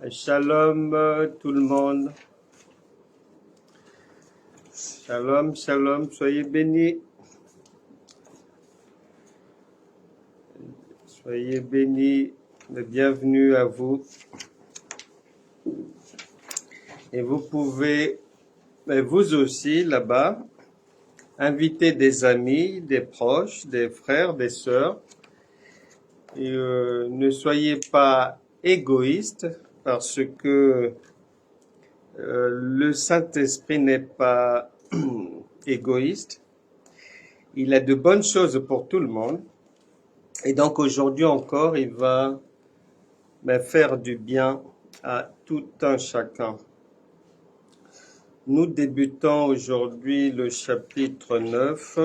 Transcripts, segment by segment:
Shalom tout le monde. Shalom, shalom, soyez bénis. Soyez bénis, bienvenue à vous. Et vous pouvez, vous aussi là-bas, inviter des amis, des proches, des frères, des sœurs. Et ne soyez pas égoïstes parce que le Saint-Esprit n'est pas égoïste. Il a de bonnes choses pour tout le monde. Et donc aujourd'hui encore, il va faire du bien à tout un chacun. Nous débutons aujourd'hui le chapitre 9,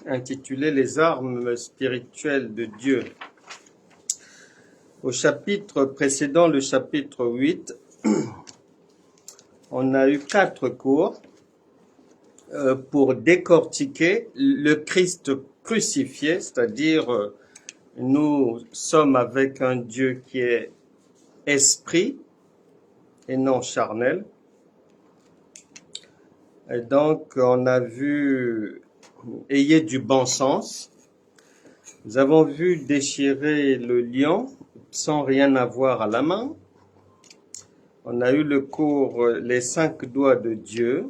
intitulé « Les armes spirituelles de Dieu ». Au chapitre précédent, le chapitre 8, on a eu 4 cours pour décortiquer le Christ crucifié, c'est-à-dire nous sommes avec un Dieu qui est esprit et non charnel. Et donc, on a vu « ayez du bon sens ». Nous avons vu déchirer le lion sans rien avoir à la main. On a eu le cours « Les 5 doigts de Dieu »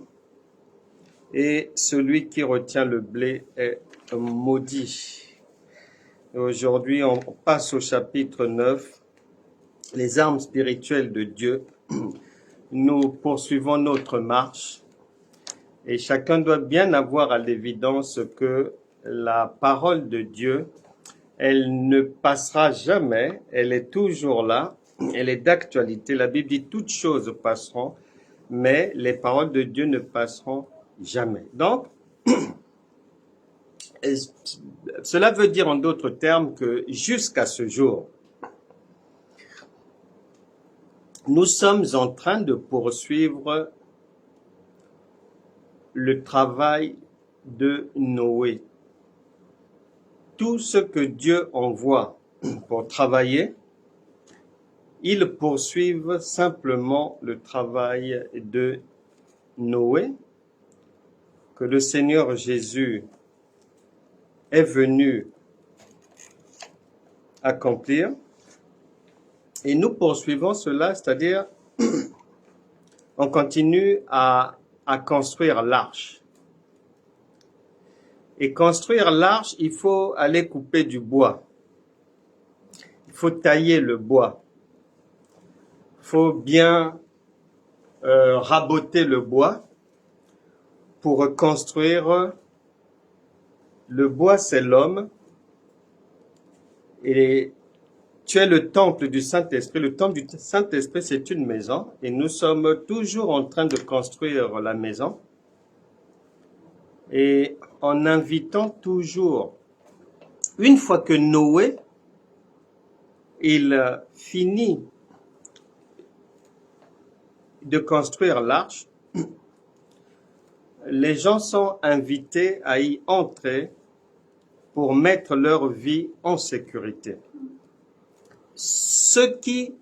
et « Celui qui retient le blé est maudit ». Aujourd'hui, on passe au chapitre 9, « Les armes spirituelles de Dieu ». Nous poursuivons notre marche et chacun doit bien avoir à l'évidence que la parole de Dieu, elle ne passera jamais, elle est toujours là, elle est d'actualité. La Bible dit toutes choses passeront, mais les paroles de Dieu ne passeront jamais. Donc, cela veut dire en d'autres termes que jusqu'à ce jour, nous sommes en train de poursuivre le travail de Noé. Tout ce que Dieu envoie pour travailler, ils poursuivent simplement le travail de Noé, que le Seigneur Jésus est venu accomplir. Et nous poursuivons cela, c'est-à-dire on continue à construire l'arche. Et construire l'arche, il faut aller couper du bois. Il faut tailler le bois. Il faut bien raboter le bois pour construire. Le bois, c'est l'homme. Et tu es le temple du Saint-Esprit. Le temple du Saint-Esprit, c'est une maison. Et nous sommes toujours en train de construire la maison. Et en invitant toujours, une fois que Noé, il finit de construire l'arche, les gens sont invités à y entrer pour mettre leur vie en sécurité. Ce qui,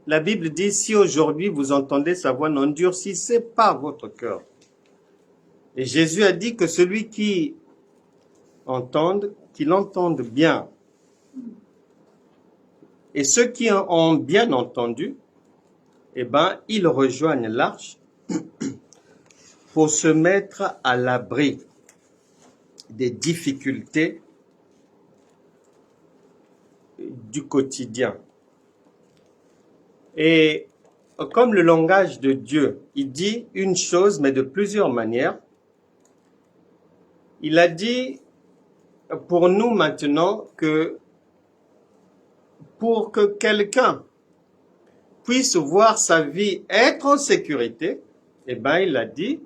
la Bible dit, si aujourd'hui vous entendez sa voix, n'endurcissez pas votre cœur. Et Jésus a dit que celui qui entende, qu'il entende bien. Et ceux qui ont bien entendu, eh ben, ils rejoignent l'arche pour se mettre à l'abri des difficultés du quotidien. Et comme le langage de Dieu, il dit une chose, mais de plusieurs manières. Il a dit pour nous maintenant que pour que quelqu'un puisse voir sa vie être en sécurité, eh ben, il a dit,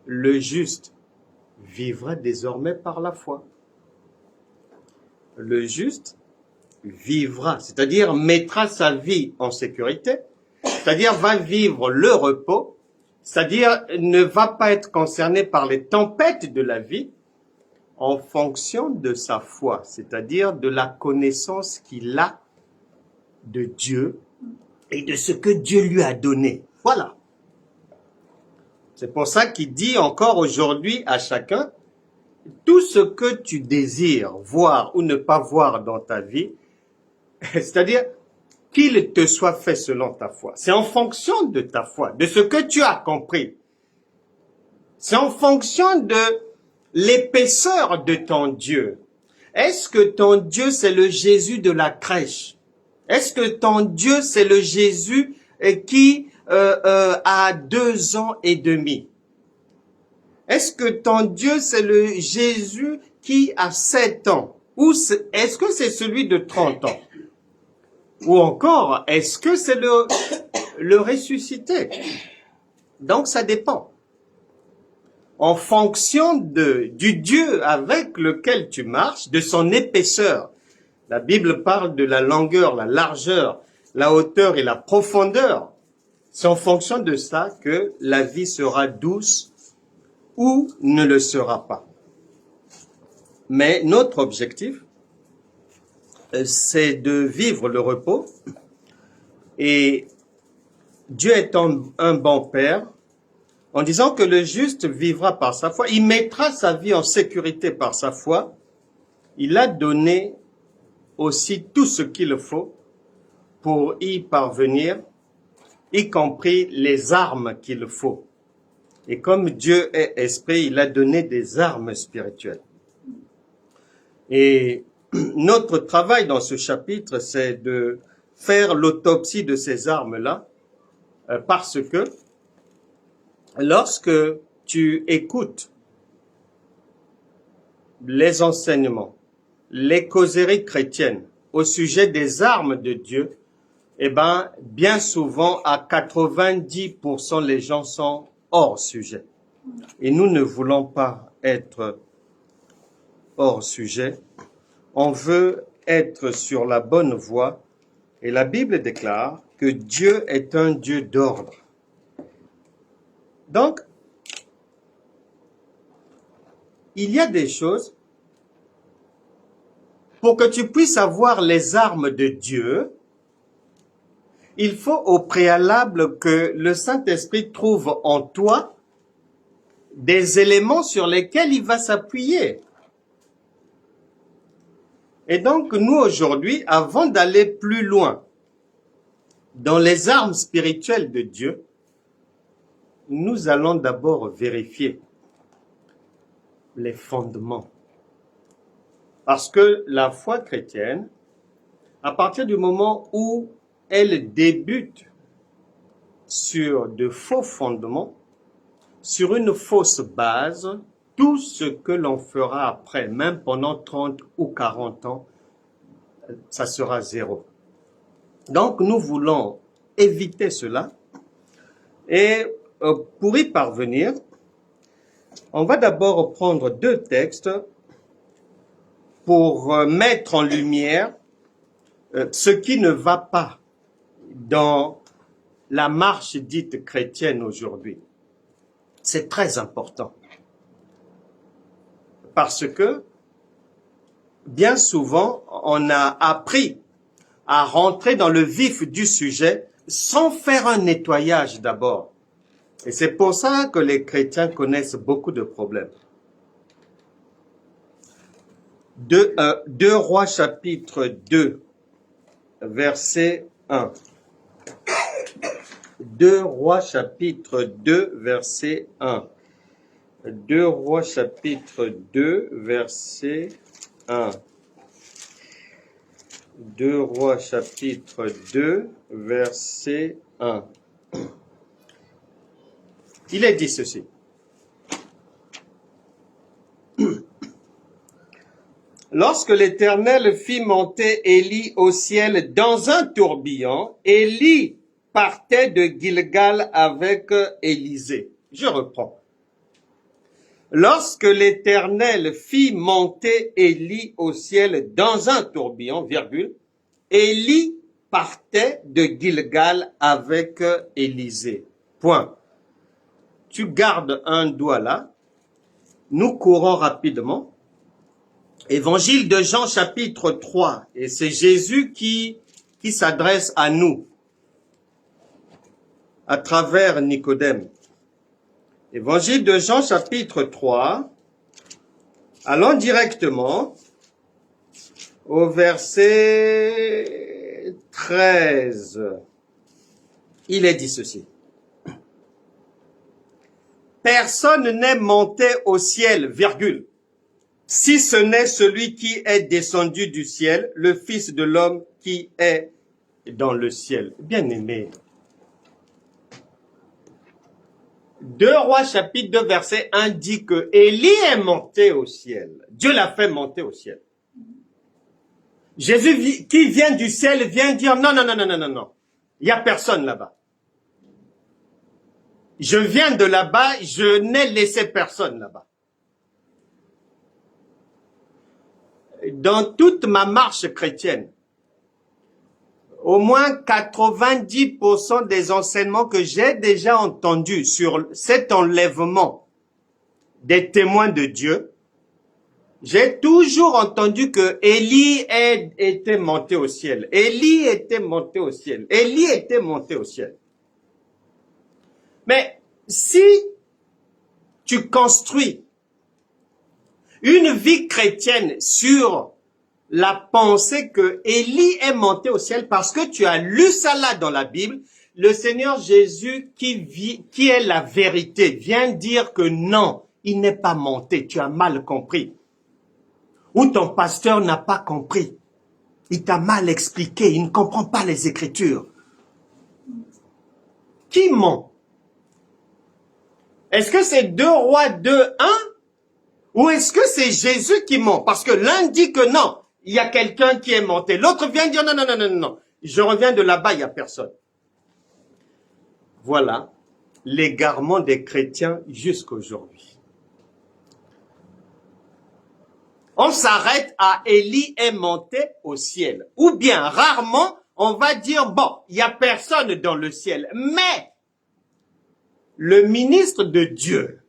le juste vivra désormais par la foi. Le juste vivra, c'est-à-dire mettra sa vie en sécurité, c'est-à-dire va vivre le repos, c'est-à-dire ne va pas être concerné par les tempêtes de la vie en fonction de sa foi, c'est-à-dire de la connaissance qu'il a de Dieu et de ce que Dieu lui a donné. Voilà. C'est pour ça qu'il dit encore aujourd'hui à chacun, tout ce que tu désires voir ou ne pas voir dans ta vie, c'est-à-dire qu'il te soit fait selon ta foi. C'est en fonction de ta foi, de ce que tu as compris. C'est en fonction de l'épaisseur de ton Dieu. Est-ce que ton Dieu, c'est le Jésus de la crèche? Est-ce que ton Dieu, c'est le Jésus qui a 2 ans et demi? Est-ce que ton Dieu, c'est le Jésus qui a 7 ans? Ou est-ce que c'est celui de 30 ans? Ou encore, est-ce que c'est le ressuscité? Donc, ça dépend. En fonction du Dieu avec lequel tu marches, de son épaisseur. La Bible parle de la longueur, la largeur, la hauteur et la profondeur. C'est en fonction de ça que la vie sera douce ou ne le sera pas. Mais notre objectif, c'est de vivre le repos. Et Dieu est un bon Père, en disant que le juste vivra par sa foi. Il mettra sa vie en sécurité par sa foi. Il a donné aussi tout ce qu'il faut pour y parvenir, y compris les armes qu'il faut. Et comme Dieu est esprit, il a donné des armes spirituelles. Et notre travail dans ce chapitre, c'est de faire l'autopsie de ces armes-là, parce que lorsque tu écoutes les enseignements, les causeries chrétiennes au sujet des armes de Dieu, eh ben, bien souvent, à 90%, les gens sont hors sujet. Et nous ne voulons pas être hors sujet. On veut être sur la bonne voie. Et la Bible déclare que Dieu est un Dieu d'ordre. Donc, il y a des choses, pour que tu puisses avoir les armes de Dieu, il faut au préalable que le Saint-Esprit trouve en toi des éléments sur lesquels il va s'appuyer. Et donc, nous aujourd'hui, avant d'aller plus loin dans les armes spirituelles de Dieu, nous allons d'abord vérifier les fondements. Parce que la foi chrétienne, à partir du moment où elle débute sur de faux fondements, sur une fausse base, tout ce que l'on fera après, même pendant 30 ou 40 ans, ça sera zéro. Donc, nous voulons éviter cela. Et pour y parvenir, on va d'abord prendre 2 textes pour mettre en lumière ce qui ne va pas dans la marche dite chrétienne aujourd'hui. C'est très important. Parce que, bien souvent, on a appris à rentrer dans le vif du sujet sans faire un nettoyage d'abord. Et c'est pour ça que les chrétiens connaissent beaucoup de problèmes. 2 Rois chapitre 2, verset 1. 2 Rois chapitre 2, verset 1. 2 Rois chapitre 2, verset 1. 2 Rois chapitre 2, verset 1. Il est dit ceci. Lorsque l'Éternel fit monter Élie au ciel dans un tourbillon, Élie partait de Gilgal avec Élisée. Je reprends. Lorsque l'Éternel fit monter Élie au ciel dans un tourbillon, virgule, Élie partait de Gilgal avec Élisée. Point. Tu gardes un doigt là. Nous courons rapidement. Évangile de Jean chapitre 3. Et c'est Jésus qui s'adresse à nous. à travers Nicodème. Évangile de Jean, chapitre 3. Allons directement au verset 13. Il est dit ceci. Personne n'est monté au ciel, virgule, si ce n'est celui qui est descendu du ciel, le Fils de l'homme qui est dans le ciel. Bien-aimé. 2 Rois chapitre 2 verset 1 dit que Élie est monté au ciel. Dieu l'a fait monter au ciel. Jésus qui vient du ciel vient dire non, non, non, non, non, non, non. Il n'y a personne là-bas. Je viens de là-bas, je n'ai laissé personne là-bas. Dans toute ma marche chrétienne, au moins 90% des enseignements que j'ai déjà entendus sur cet enlèvement des témoins de Dieu, j'ai toujours entendu que Élie était monté au ciel. Élie était monté au ciel. Élie était monté au ciel. Mais si tu construis une vie chrétienne sur la pensée que Élie est monté au ciel parce que tu as lu ça là dans la Bible, le Seigneur Jésus qui est la vérité vient dire que non, il n'est pas monté, tu as mal compris. Ou ton pasteur n'a pas compris. Il t'a mal expliqué, il ne comprend pas les Écritures. Qui ment? Est-ce que c'est 2 Rois 2, 1 ou est-ce que c'est Jésus qui ment? Parce que l'un dit que non, il y a quelqu'un qui est monté. L'autre vient dire non, non, non, non, non. Je reviens de là-bas, il n'y a personne. Voilà l'égarement des chrétiens jusqu'aujourd'hui. On s'arrête à Élie est monté au ciel. Ou bien, rarement, on va dire, bon, il n'y a personne dans le ciel. Mais, le ministre de Dieu,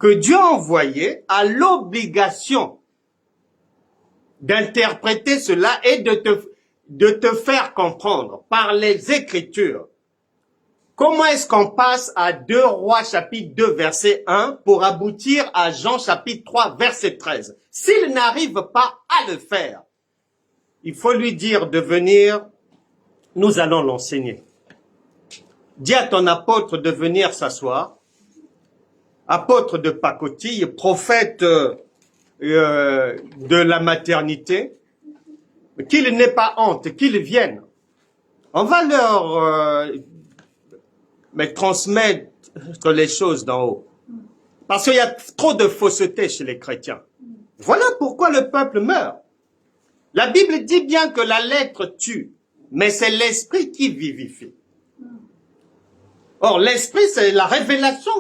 que Dieu a envoyé, a l'obligation d'interpréter cela et de te faire comprendre par les Écritures. Comment est-ce qu'on passe à 2 Rois chapitre 2 verset 1 pour aboutir à Jean chapitre 3 verset 13? S'il n'arrive pas à le faire, il faut lui dire de venir, nous allons l'enseigner. Dis à ton apôtre de venir s'asseoir, apôtre de pacotille, prophète de la maternité, qu'il n'ait pas honte, qu'il vienne. On va leur transmettre les choses d'en haut. Parce qu'il y a trop de fausseté chez les chrétiens. Voilà pourquoi le peuple meurt. La Bible dit bien que la lettre tue, mais c'est l'esprit qui vivifie. Or, l'esprit, c'est la révélation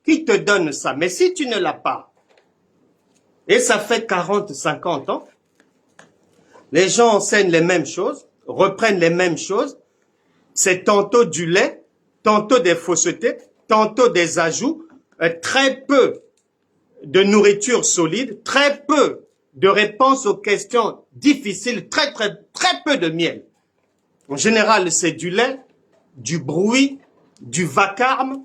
qui te donne ça. Mais si tu ne l'as pas, et ça fait 40, 50 ans, les gens enseignent les mêmes choses, reprennent les mêmes choses, c'est tantôt du lait, tantôt des faussetés, tantôt des ajouts, très peu de nourriture solide, très peu de réponses aux questions difficiles, très peu de miel. En général, c'est du lait, du bruit, du vacarme.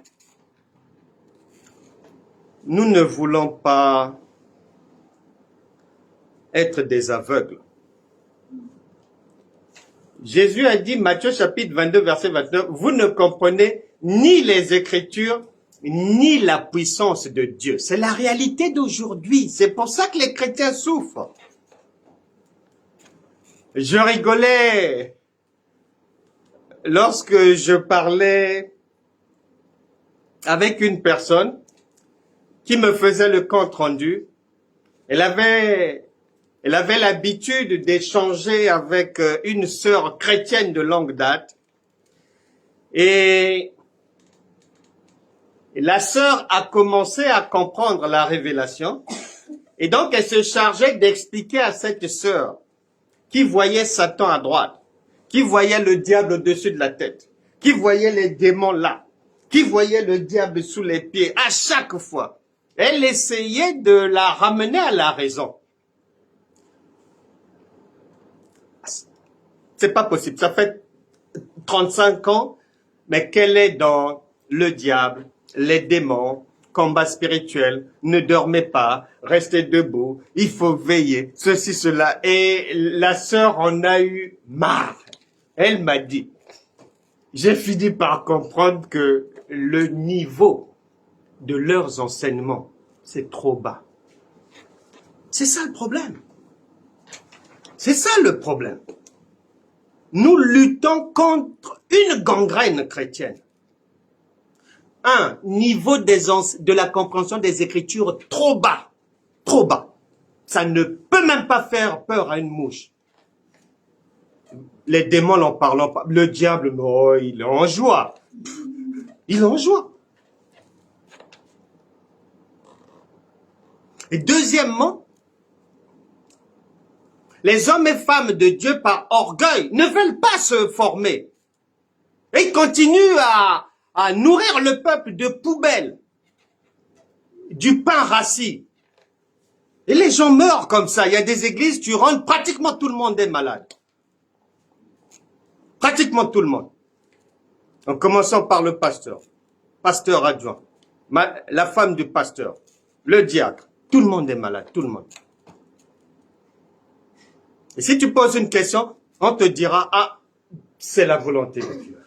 Nous ne voulons pas être des aveugles. Jésus a dit, Matthieu chapitre 22, verset 29, vous ne comprenez ni les Écritures, ni la puissance de Dieu. C'est la réalité d'aujourd'hui. C'est pour ça que les chrétiens souffrent. Je rigolais lorsque je parlais avec une personne qui me faisait le compte rendu. Elle avait l'habitude d'échanger avec une sœur chrétienne de longue date. Et la sœur a commencé à comprendre la révélation. Et donc, elle se chargeait d'expliquer à cette sœur qui voyait Satan à droite, qui voyait le diable au-dessus de la tête, qui voyait les démons là, qui voyait le diable sous les pieds, à chaque fois. Elle essayait de la ramener à la raison. C'est pas possible. Ça fait 35 ans. Mais quel est dans le diable, les démons, combat spirituel, ne dormez pas, restez debout, il faut veiller, ceci, cela. Et la sœur en a eu marre. Elle m'a dit, j'ai fini par comprendre que le niveau de leurs enseignements, c'est trop bas. C'est ça le problème. C'est ça le problème. Nous luttons contre une gangrène chrétienne. Un niveau de la compréhension des Écritures trop bas. Trop bas. Ça ne peut même pas faire peur à une mouche. Les démons n'en parlent pas. Le diable, oh, il est en joie. Il est en joie. Et deuxièmement, les hommes et femmes de Dieu, par orgueil, ne veulent pas se former. Et ils continuent à nourrir le peuple de poubelles, du pain rassis. Et les gens meurent comme ça. Il y a des églises, tu rentres, pratiquement tout le monde est malade. Pratiquement tout le monde. En commençant par le pasteur adjoint, la femme du pasteur, le diacre. Tout le monde est malade, tout le monde. Et si tu poses une question, on te dira, ah, c'est la volonté de Dieu.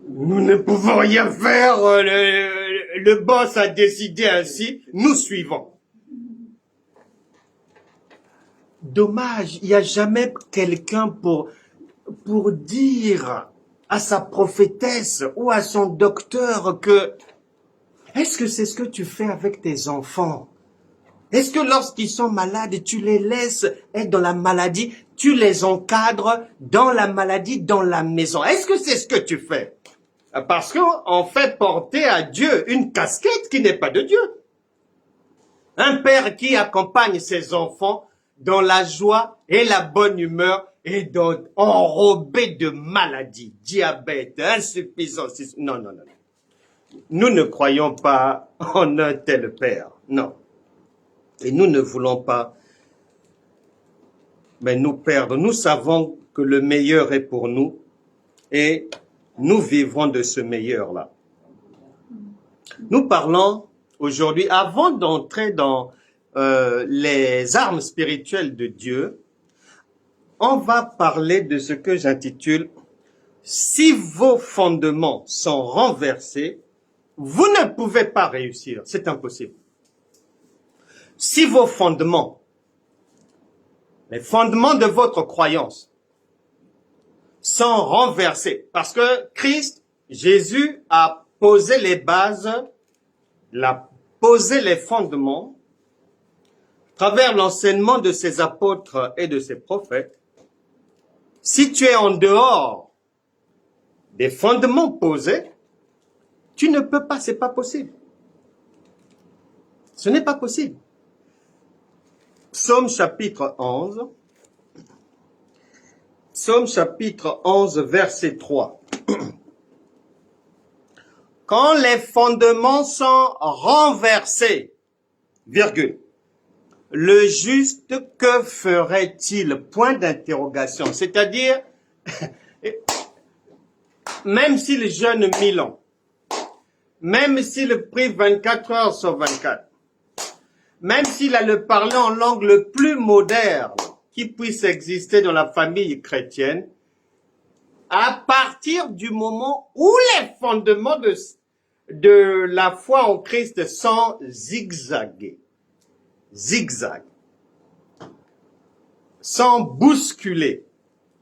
Nous ne pouvons rien faire, le boss a décidé ainsi, nous suivons. Dommage, il n'y a jamais quelqu'un pour dire à sa prophétesse ou à son docteur que, est-ce que c'est ce que tu fais avec tes enfants? Est-ce que lorsqu'ils sont malades, tu les laisses être dans la maladie, tu les encadres dans la maladie, dans la maison? Est-ce que c'est ce que tu fais? Parce qu'on fait porter à Dieu une casquette qui n'est pas de Dieu. Un père qui accompagne ses enfants dans la joie et la bonne humeur et enrobé de maladies, diabète, insuffisance. Non, non, non. Nous ne croyons pas en un tel père, non. Et nous ne voulons pas nous perdre. Nous savons que le meilleur est pour nous et nous vivrons de ce meilleur-là. Nous parlons aujourd'hui, avant d'entrer dans les armes spirituelles de Dieu, on va parler de ce que j'intitule « Si vos fondements sont renversés, vous ne pouvez pas réussir. C'est impossible. » Si vos fondements, les fondements de votre croyance, sont renversés, parce que Christ, Jésus, a posé les bases, a posé les fondements, à travers l'enseignement de ses apôtres et de ses prophètes. Si tu es en dehors des fondements posés, tu ne peux pas, c'est pas possible. Ce n'est pas possible. Psaume chapitre 11. Psaume chapitre 11, verset 3. Quand les fondements sont renversés, virgule, le juste, que ferait-il? Point d'interrogation. C'est-à-dire, même s'il jeûne 1000 ans, même s'il prie 24 heures sur 24, même s'il a le parler en langue le plus moderne qui puisse exister dans la famille chrétienne, à partir du moment où les fondements de la foi en Christ sont zigzagués, sont bousculés,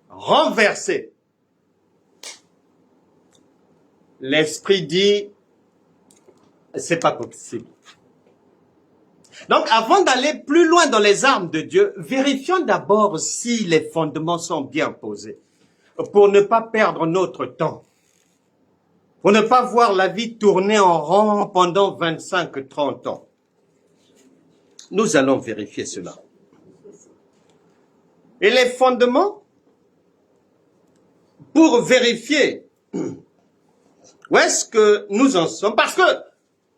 renversés, l'esprit dit, c'est pas possible. Donc, avant d'aller plus loin dans les armes de Dieu, vérifions d'abord si les fondements sont bien posés, pour ne pas perdre notre temps, pour ne pas voir la vie tourner en rond pendant 25-30 ans. Nous allons vérifier cela. Et les fondements, pour vérifier où est-ce que nous en sommes, parce que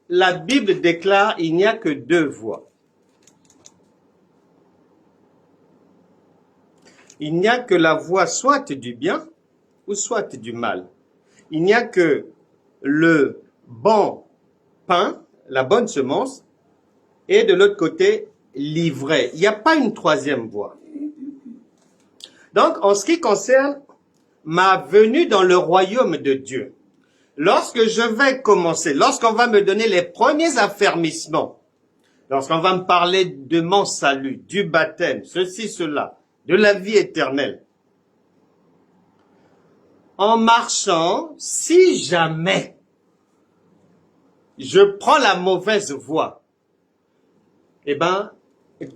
la Bible déclare qu'il n'y a que deux voies. Il n'y a que la voie soit du bien ou soit du mal. Il n'y a que le bon pain, la bonne semence, et de l'autre côté, l'ivraie. Il n'y a pas une troisième voie. Donc, en ce qui concerne ma venue dans le royaume de Dieu, lorsque je vais commencer, lorsqu'on va me donner les premiers affermissements, lorsqu'on va me parler de mon salut, du baptême, ceci, cela, de la vie éternelle, en marchant, si jamais je prends la mauvaise voie, eh ben,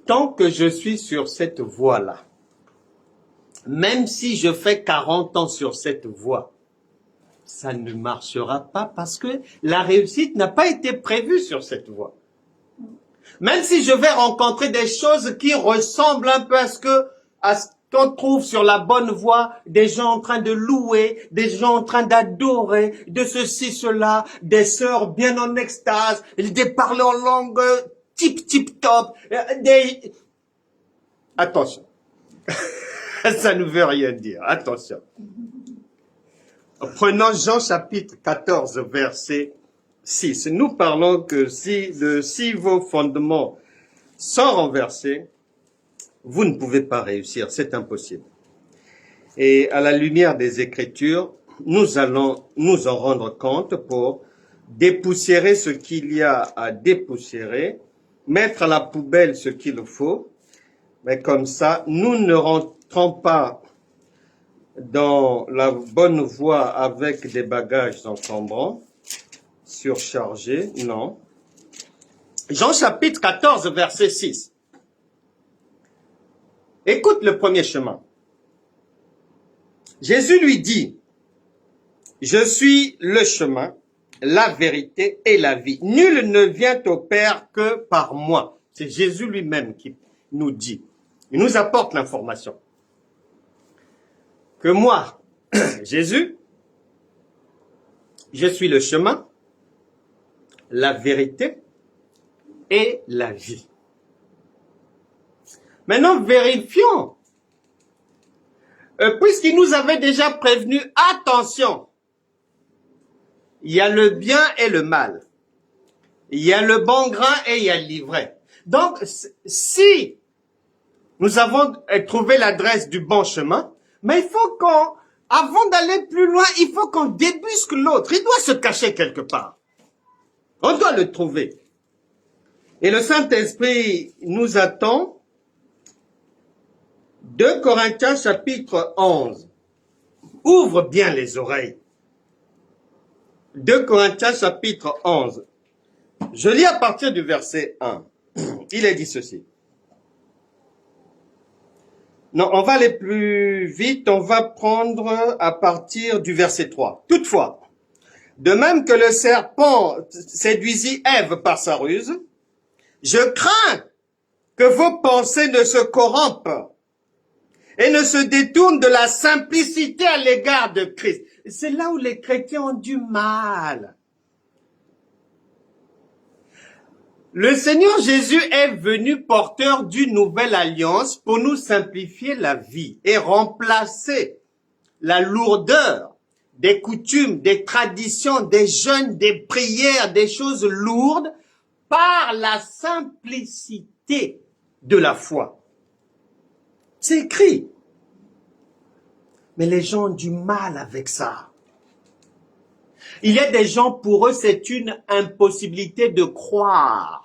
tant que je suis sur cette voie-là, même si je fais 40 ans sur cette voie, ça ne marchera pas parce que la réussite n'a pas été prévue sur cette voie. Même si je vais rencontrer des choses qui ressemblent un peu à ce qu'on trouve sur la bonne voie, des gens en train de louer, des gens en train d'adorer, de ceci, cela, des sœurs bien en extase, des parleurs en langue tip top, des... Attention. Ça ne veut rien dire. Attention. Prenons Jean chapitre 14, verset 6. Nous parlons que si vos fondements sont renversés, vous ne pouvez pas réussir. C'est impossible. Et à la lumière des Écritures, nous allons nous en rendre compte pour dépoussiérer ce qu'il y a à dépoussiérer, mettre à la poubelle ce qu'il faut. Mais comme ça, nous ne rentrons pas dans la bonne voie avec des bagages encombrants, surchargés, non. Jean chapitre 14, verset 6. Écoute le premier chemin. Jésus lui dit, « Je suis le chemin, la vérité et la vie. Nul ne vient au Père que par moi. » C'est Jésus lui-même qui nous dit. Il nous apporte l'information. Que moi, Jésus, je suis le chemin, la vérité et la vie. Maintenant, vérifions. Puisqu'il nous avait déjà prévenu, attention, il y a le bien et le mal. Il y a le bon grain et il y a l'ivraie. Donc, si nous avons trouvé l'adresse du bon chemin, mais il faut avant d'aller plus loin, il faut qu'on débusque l'autre. Il doit se cacher quelque part. On doit le trouver. Et le Saint-Esprit nous attend. 2 Corinthiens chapitre 11. Ouvre bien les oreilles. 2 Corinthiens chapitre 11. Je lis à partir du verset 1. Il est dit ceci. Non, on va aller plus vite, on va prendre à partir du verset 3. Toutefois, de même que le serpent séduisit Ève par sa ruse, je crains que vos pensées ne se corrompent et ne se détournent de la simplicité à l'égard de Christ. C'est là où les chrétiens ont du mal. Le Seigneur Jésus est venu porteur d'une nouvelle alliance pour nous simplifier la vie et remplacer la lourdeur des coutumes, des traditions, des jeûnes, des prières, des choses lourdes par la simplicité de la foi. C'est écrit. Mais les gens ont du mal avec ça. Il y a des gens, pour eux, c'est une impossibilité de croire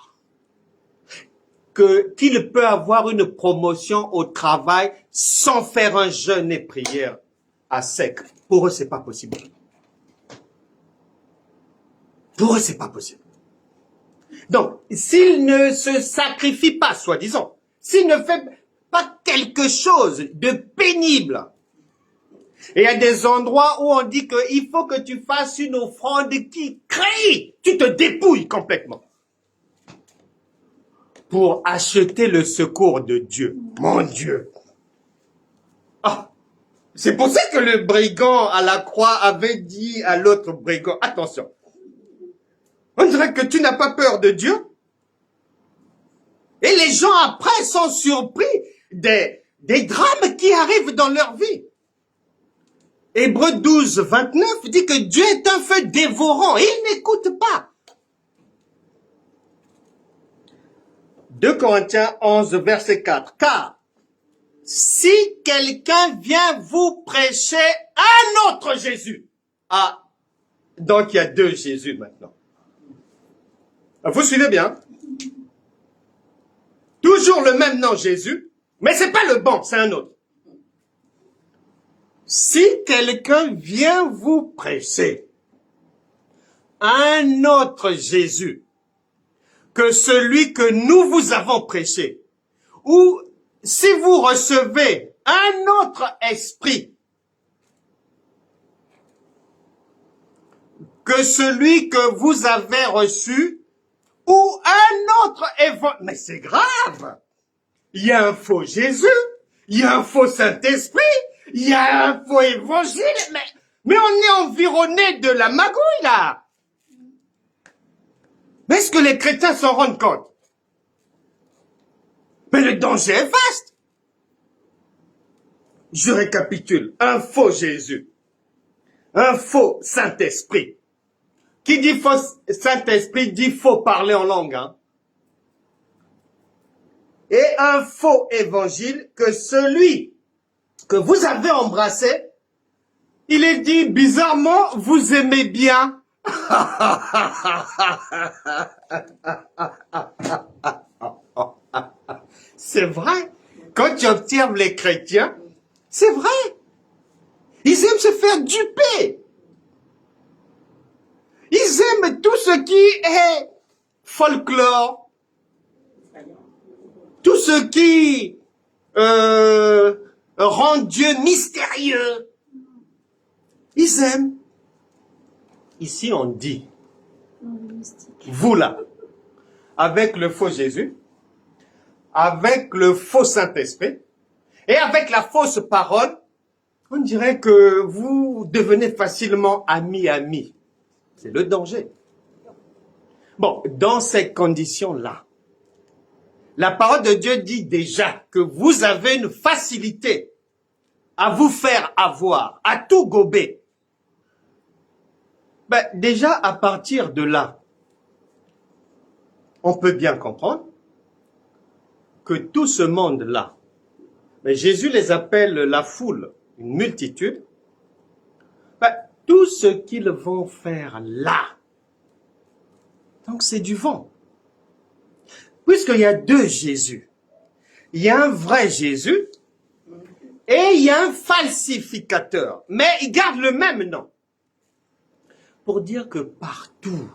qu'il peut avoir une promotion au travail sans faire un jeûne et prière à sec. Pour eux, c'est pas possible. Pour eux, c'est pas possible. Donc, s'il ne se sacrifie pas, soi-disant, s'il ne fait pas quelque chose de pénible, et il y a des endroits où on dit qu'il faut que tu fasses une offrande qui crie, tu te dépouilles complètement pour acheter le secours de Dieu. Mon Dieu! Ah, c'est pour ça que le brigand à la croix avait dit à l'autre brigand, attention, on dirait que tu n'as pas peur de Dieu. Et les gens après sont surpris des drames qui arrivent dans leur vie. Hébreux 12, 29 dit que Dieu est un feu dévorant et il n'écoute pas. 2 Corinthiens 11, verset 4. Car si quelqu'un vient vous prêcher un autre Jésus, ah, donc il y a deux Jésus maintenant. Vous suivez bien? Toujours le même nom Jésus, mais c'est pas le bon, c'est un autre. Si quelqu'un vient vous prêcher un autre Jésus que celui que nous vous avons prêché, ou si vous recevez un autre esprit que celui que vous avez reçu, ou un autre évangile. Mais c'est grave. Il y a un faux Jésus, il y a un faux Saint-Esprit, il y a un faux évangile, mais on est environné de la magouille là. Mais est-ce que les chrétiens s'en rendent compte? Mais le danger est vaste. Je récapitule. Un faux Jésus, un faux Saint-Esprit. Qui dit faux Saint-Esprit dit faux parler en langue. Hein? Et un faux évangile que celui que vous avez embrassé, il est dit bizarrement, vous aimez bien. C'est vrai. Quand tu observes les chrétiens, c'est vrai. Ils aiment se faire duper. Ils aiment tout ce qui est folklore, tout ce qui rend Dieu mystérieux. Ils aiment. Ici, on dit, vous là, avec le faux Jésus, avec le faux Saint-Esprit, et avec la fausse parole, on dirait que vous devenez facilement amis. C'est le danger. Bon, dans ces conditions-là, la parole de Dieu dit déjà que vous avez une facilité à vous faire avoir, à tout gober. Ben, déjà, à partir de là, on peut bien comprendre que tout ce monde-là, mais Jésus les appelle la foule, une multitude, ben, tout ce qu'ils vont faire là, donc c'est du vent. Puisqu'il y a deux Jésus, il y a un vrai Jésus et il y a un falsificateur, mais ils gardent le même nom. Pour dire que partout,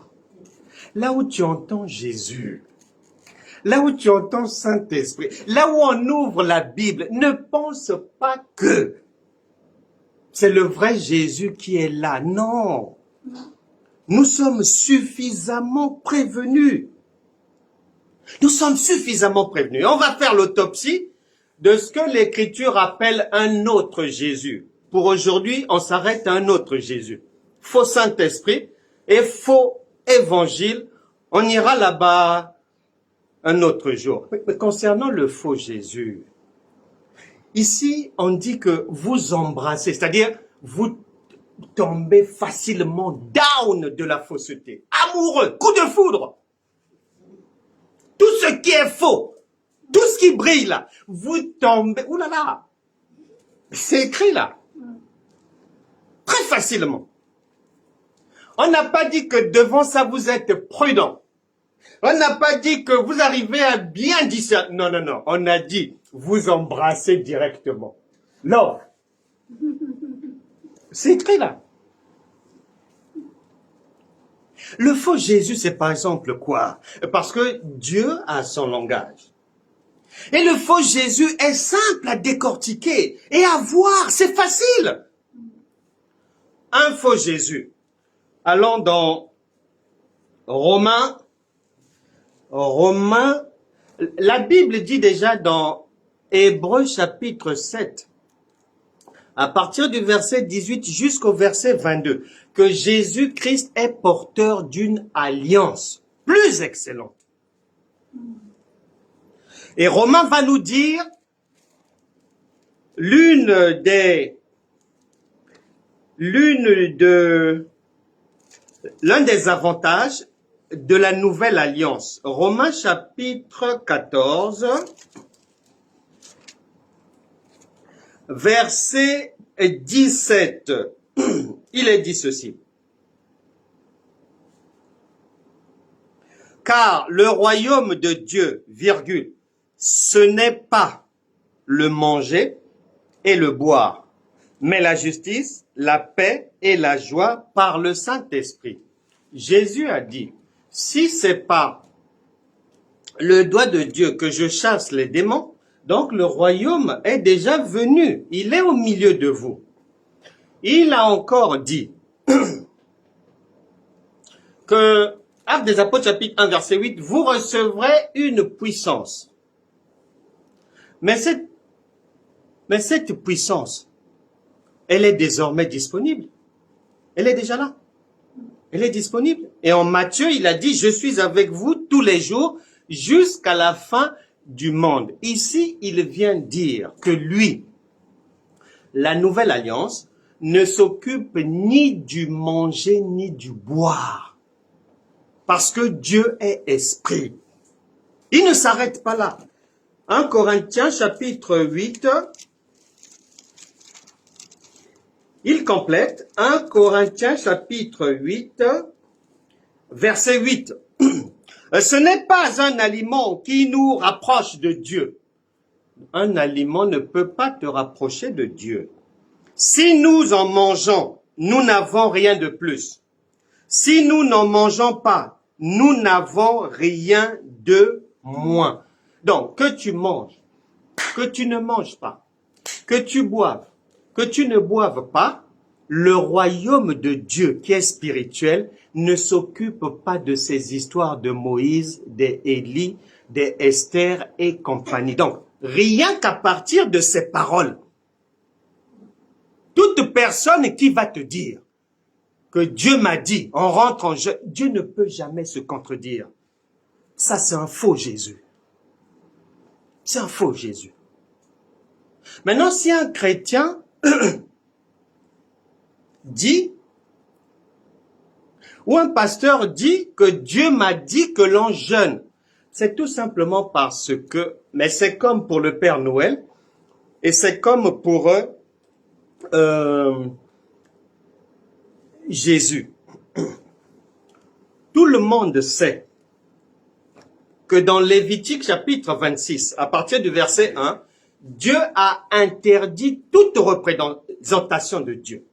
là où tu entends Jésus, là où tu entends Saint-Esprit, là où on ouvre la Bible, ne pense pas que c'est le vrai Jésus qui est là. Non. Nous sommes suffisamment prévenus. Nous sommes suffisamment prévenus. On va faire l'autopsie de ce que l'Écriture appelle un autre Jésus. Pour aujourd'hui, on s'arrête à un autre Jésus. Faux Saint-Esprit et faux Évangile. On ira là-bas un autre jour. Mais concernant le faux Jésus, ici, on dit que vous embrassez, c'est-à-dire vous tombez facilement down de la fausseté. Amoureux, coup de foudre. Tout ce qui est faux, tout ce qui brille là, vous tombez, oulala, c'est écrit là, très facilement. On n'a pas dit que devant ça vous êtes prudent. On n'a pas dit que vous arrivez à bien discerner. Non, non, non. On a dit vous embrassez directement. Love. C'est écrit là. Le faux Jésus, c'est par exemple quoi? Parce que Dieu a son langage. Et le faux Jésus est simple à décortiquer et à voir, c'est facile. Un faux Jésus. Allons dans Romains, la Bible dit déjà dans Hébreux chapitre 7, à partir du verset 18 jusqu'au verset 22, que Jésus-Christ est porteur d'une alliance plus excellente. Et Romain va nous dire l'une des l'un des avantages de la nouvelle alliance. Romains chapitre 14, verset 17. Il est dit ceci. Car le royaume de Dieu, virgule, ce n'est pas le manger et le boire, mais la justice, la paix et la joie par le Saint-Esprit. Jésus a dit, si c'est pas le doigt de Dieu que je chasse les démons, donc le royaume est déjà venu, il est au milieu de vous. Il a encore dit que, Actes des Apôtres chapitre 1 verset 8, vous recevrez une puissance. Mais cette puissance, elle est désormais disponible. Elle est déjà là. Elle est disponible. Et en Matthieu, il a dit, je suis avec vous tous les jours jusqu'à la fin du monde. Ici, il vient dire que lui, la nouvelle alliance, ne s'occupe ni du manger ni du boire. Parce que Dieu est esprit. Il ne s'arrête pas là. 1 Corinthiens chapitre 8, il complète 1 Corinthiens chapitre 8, verset 8. Ce n'est pas un aliment qui nous rapproche de Dieu. Un aliment ne peut pas te rapprocher de Dieu. Si nous en mangeons, nous n'avons rien de plus. Si nous n'en mangeons pas, nous n'avons rien de moins. Donc, que tu manges, que tu ne manges pas, que tu boives, que tu ne boives pas, le royaume de Dieu qui est spirituel ne s'occupe pas de ces histoires de Moïse, des Élie, des Esther et compagnie. Donc, rien qu'à partir de ces paroles, toute personne qui va te dire que Dieu m'a dit, on rentre en jeu, Dieu ne peut jamais se contredire. Ça, c'est un faux Jésus. C'est un faux Jésus. Maintenant, si un chrétien dit, ou un pasteur dit que Dieu m'a dit que l'on jeûne, c'est tout simplement parce que, mais c'est comme pour le Père Noël, et c'est comme pour Jésus. Tout le monde sait que dans Lévitique chapitre 26, à partir du verset 1, Dieu a interdit toute représentation de Dieu.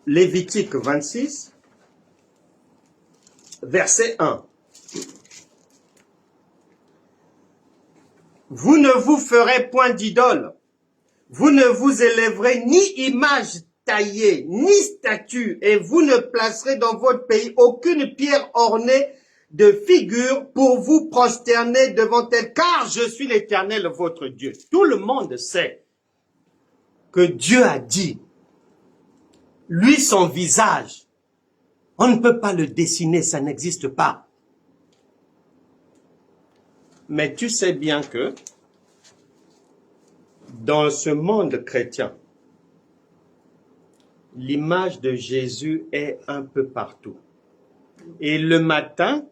Lévitique 26, verset 1. Vous ne vous ferez point d'idole, vous ne vous élèverez ni image taillée, ni statue, et vous ne placerez dans votre pays aucune pierre ornée de figure pour vous prosterner devant elle, car je suis l'Éternel votre Dieu. Tout le monde sait que Dieu a dit, lui son visage, on ne peut pas le dessiner, ça n'existe pas. Mais tu sais bien que dans ce monde chrétien, l'image de Jésus est un peu partout. Et le matin,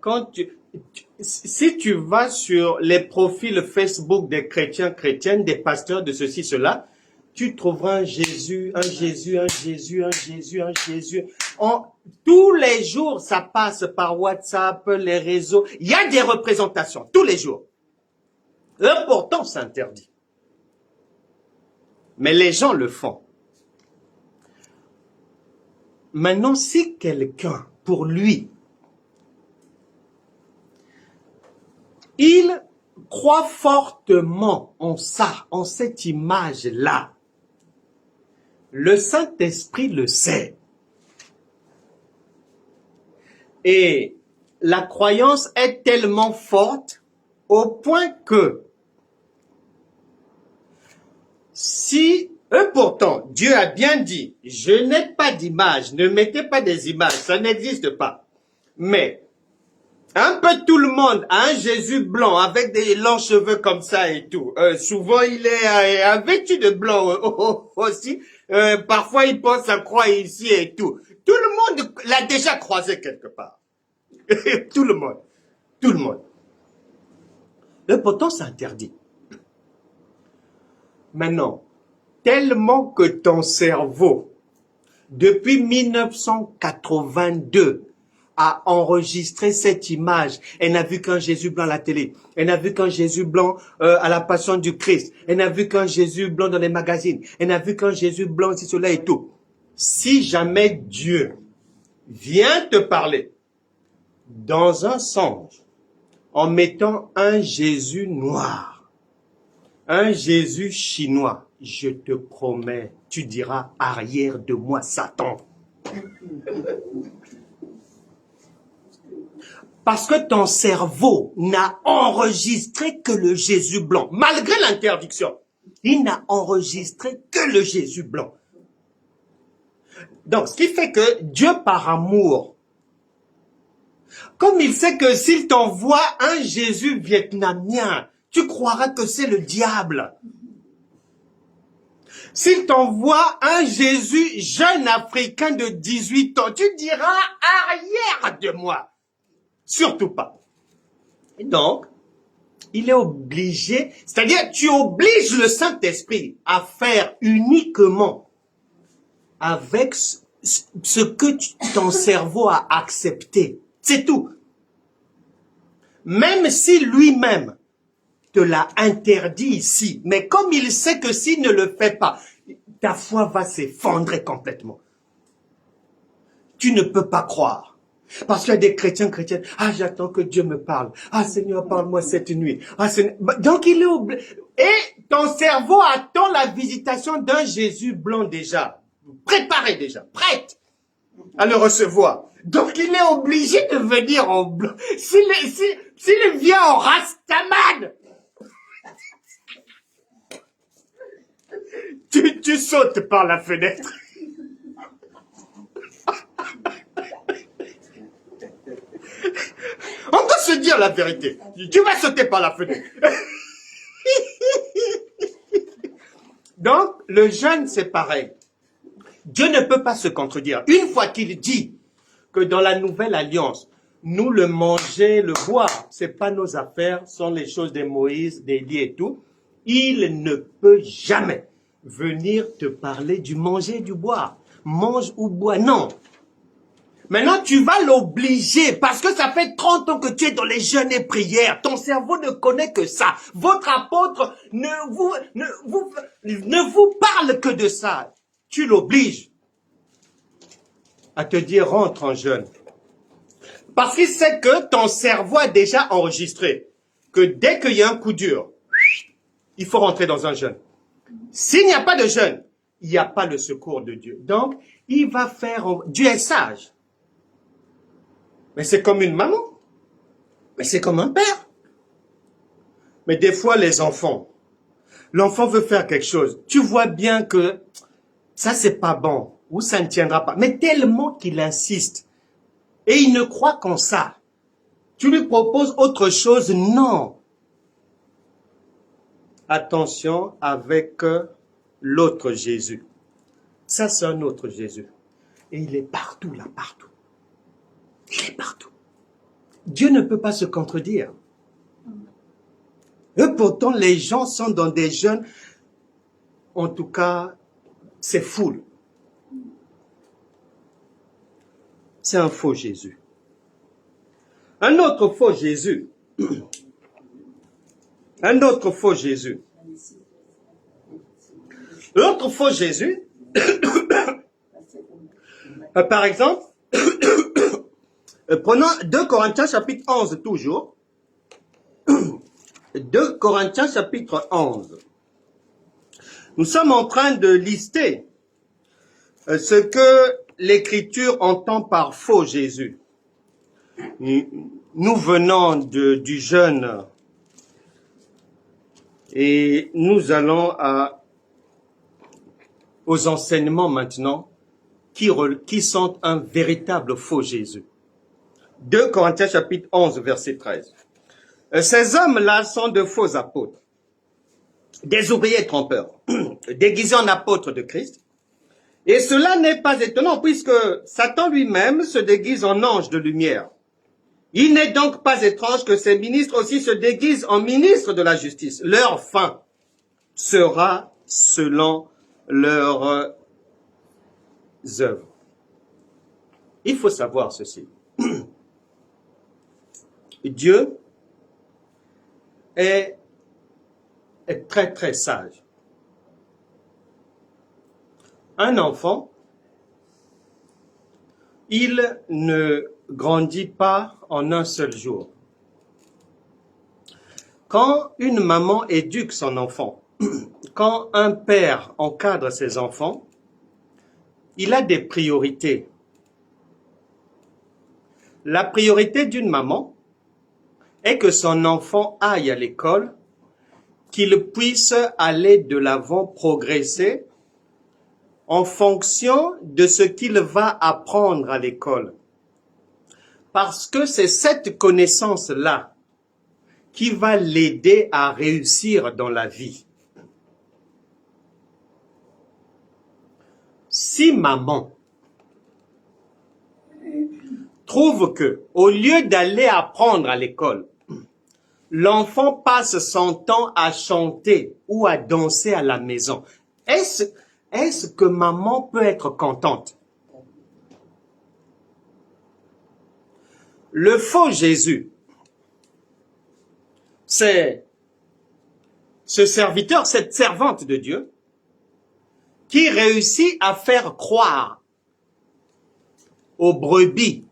si tu vas sur les profils Facebook des chrétiens, chrétiennes, des pasteurs de ceci, cela, tu trouveras un Jésus, un Jésus, un Jésus, un Jésus, un Jésus. Tous les jours, ça passe par WhatsApp, les réseaux. Il y a des représentations, tous les jours. L'important, c'est interdit. Mais les gens le font. Maintenant, si quelqu'un, pour lui, il croit fortement en ça, en cette image-là, le Saint-Esprit le sait. Et la croyance est tellement forte au point que si, pourtant, Dieu a bien dit, je n'ai pas d'image, ne mettez pas des images, ça n'existe pas. Mais, un peu tout le monde a un Jésus blanc avec des longs cheveux comme ça et tout. Souvent, il est vêtu de blanc aussi. Parfois, il pense à croire ici et tout. Tout le monde l'a déjà croisé quelque part. Tout le monde. Tout le monde. Et pourtant, c'est interdit. Maintenant, tellement que ton cerveau, depuis 1982, a enregistré cette image. Elle n'a vu qu'un Jésus blanc à la télé. Elle n'a vu qu'un Jésus blanc à la Passion du Christ. Elle n'a vu qu'un Jésus blanc dans les magazines. Elle n'a vu qu'un Jésus blanc, ici, cela et tout. Si jamais Dieu vient te parler dans un songe, en mettant un Jésus noir, un Jésus chinois, je te promets, tu diras arrière de moi, Satan. Parce que ton cerveau n'a enregistré que le Jésus blanc, malgré l'interdiction. Il n'a enregistré que le Jésus blanc. Donc, ce qui fait que Dieu, par amour, comme il sait que s'il t'envoie un Jésus vietnamien, tu croiras que c'est le diable. S'il t'envoie un Jésus jeune africain de 18 ans, tu diras arrière de moi. Surtout pas. Et donc, il est obligé, c'est-à-dire tu obliges le Saint-Esprit à faire uniquement avec ce que ton cerveau a accepté. C'est tout. Même si lui-même te l'a interdit ici, mais comme il sait que s'il ne le fait pas, ta foi va s'effondrer complètement. Tu ne peux pas croire. Parce qu'il y a des chrétiennes, ah, j'attends que Dieu me parle. Ah, Seigneur, parle-moi cette nuit. Ah, Seigneur. Donc, il est obligé. Et ton cerveau attend la visitation d'un Jésus blanc déjà. Préparé déjà, prête à le recevoir. Donc, il est obligé de venir en blanc. S'il vient en rastaman, tu sautes par la fenêtre. On doit se dire la vérité. Tu vas sauter par la fenêtre. Donc, le jeûne, c'est pareil. Dieu ne peut pas se contredire. Une fois qu'il dit que dans la nouvelle alliance, nous le manger, le boire, c'est pas nos affaires, sont les choses de Moïse, d'Élie et tout, il ne peut jamais venir te parler du manger et du boire. Mange ou bois, non. Maintenant, tu vas l'obliger parce que ça fait 30 ans que tu es dans les jeûnes et prières. Ton cerveau ne connaît que ça. Votre apôtre ne vous parle que de ça. Tu l'obliges à te dire rentre en jeûne. Parce qu'il sait que ton cerveau a déjà enregistré que dès qu'il y a un coup dur, il faut rentrer dans un jeûne. S'il n'y a pas de jeûne, il n'y a pas le secours de Dieu. Donc, il va faire... Dieu est sage. Mais c'est comme une maman. Mais c'est comme un père. Mais des fois, les enfants, l'enfant veut faire quelque chose. Tu vois bien que ça, c'est pas bon. Ou ça ne tiendra pas. Mais tellement qu'il insiste. Et il ne croit qu'en ça. Tu lui proposes autre chose. Non. Attention avec l'autre Jésus. Ça, c'est un autre Jésus. Et il est partout, là, partout. Il est partout. Dieu ne peut pas se contredire. Et pourtant, les gens sont dans des jeûnes. En tout cas, c'est full. C'est un faux Jésus. Un autre faux Jésus. Un autre faux Jésus. L'autre faux Jésus, par exemple, prenons 2 Corinthiens chapitre 11 toujours. 2 Corinthiens chapitre 11. Nous sommes en train de lister ce que l'Écriture entend par faux Jésus. Nous venons du jeûne et nous allons aux enseignements maintenant qui sont un véritable faux Jésus. 2 Corinthiens chapitre 11 verset 13. Ces hommes-là sont de faux apôtres, des ouvriers trompeurs, déguisés en apôtres de Christ. Et cela n'est pas étonnant puisque Satan lui-même se déguise en ange de lumière. Il n'est donc pas étrange que ces ministres aussi se déguisent en ministres de la justice. Leur fin sera selon leurs œuvres. Il faut savoir ceci. Dieu est très très sage. Un enfant, il ne grandit pas en un seul jour. Quand une maman éduque son enfant, quand un père encadre ses enfants, il a des priorités. La priorité d'une maman est que son enfant aille à l'école, qu'il puisse aller de l'avant, progresser en fonction de ce qu'il va apprendre à l'école. Parce que c'est cette connaissance-là qui va l'aider à réussir dans la vie. Si maman trouve que, au lieu d'aller apprendre à l'école, l'enfant passe son temps à chanter ou à danser à la maison, est-ce que maman peut être contente? Le faux Jésus, c'est ce serviteur, cette servante de Dieu, qui réussit à faire croire aux brebis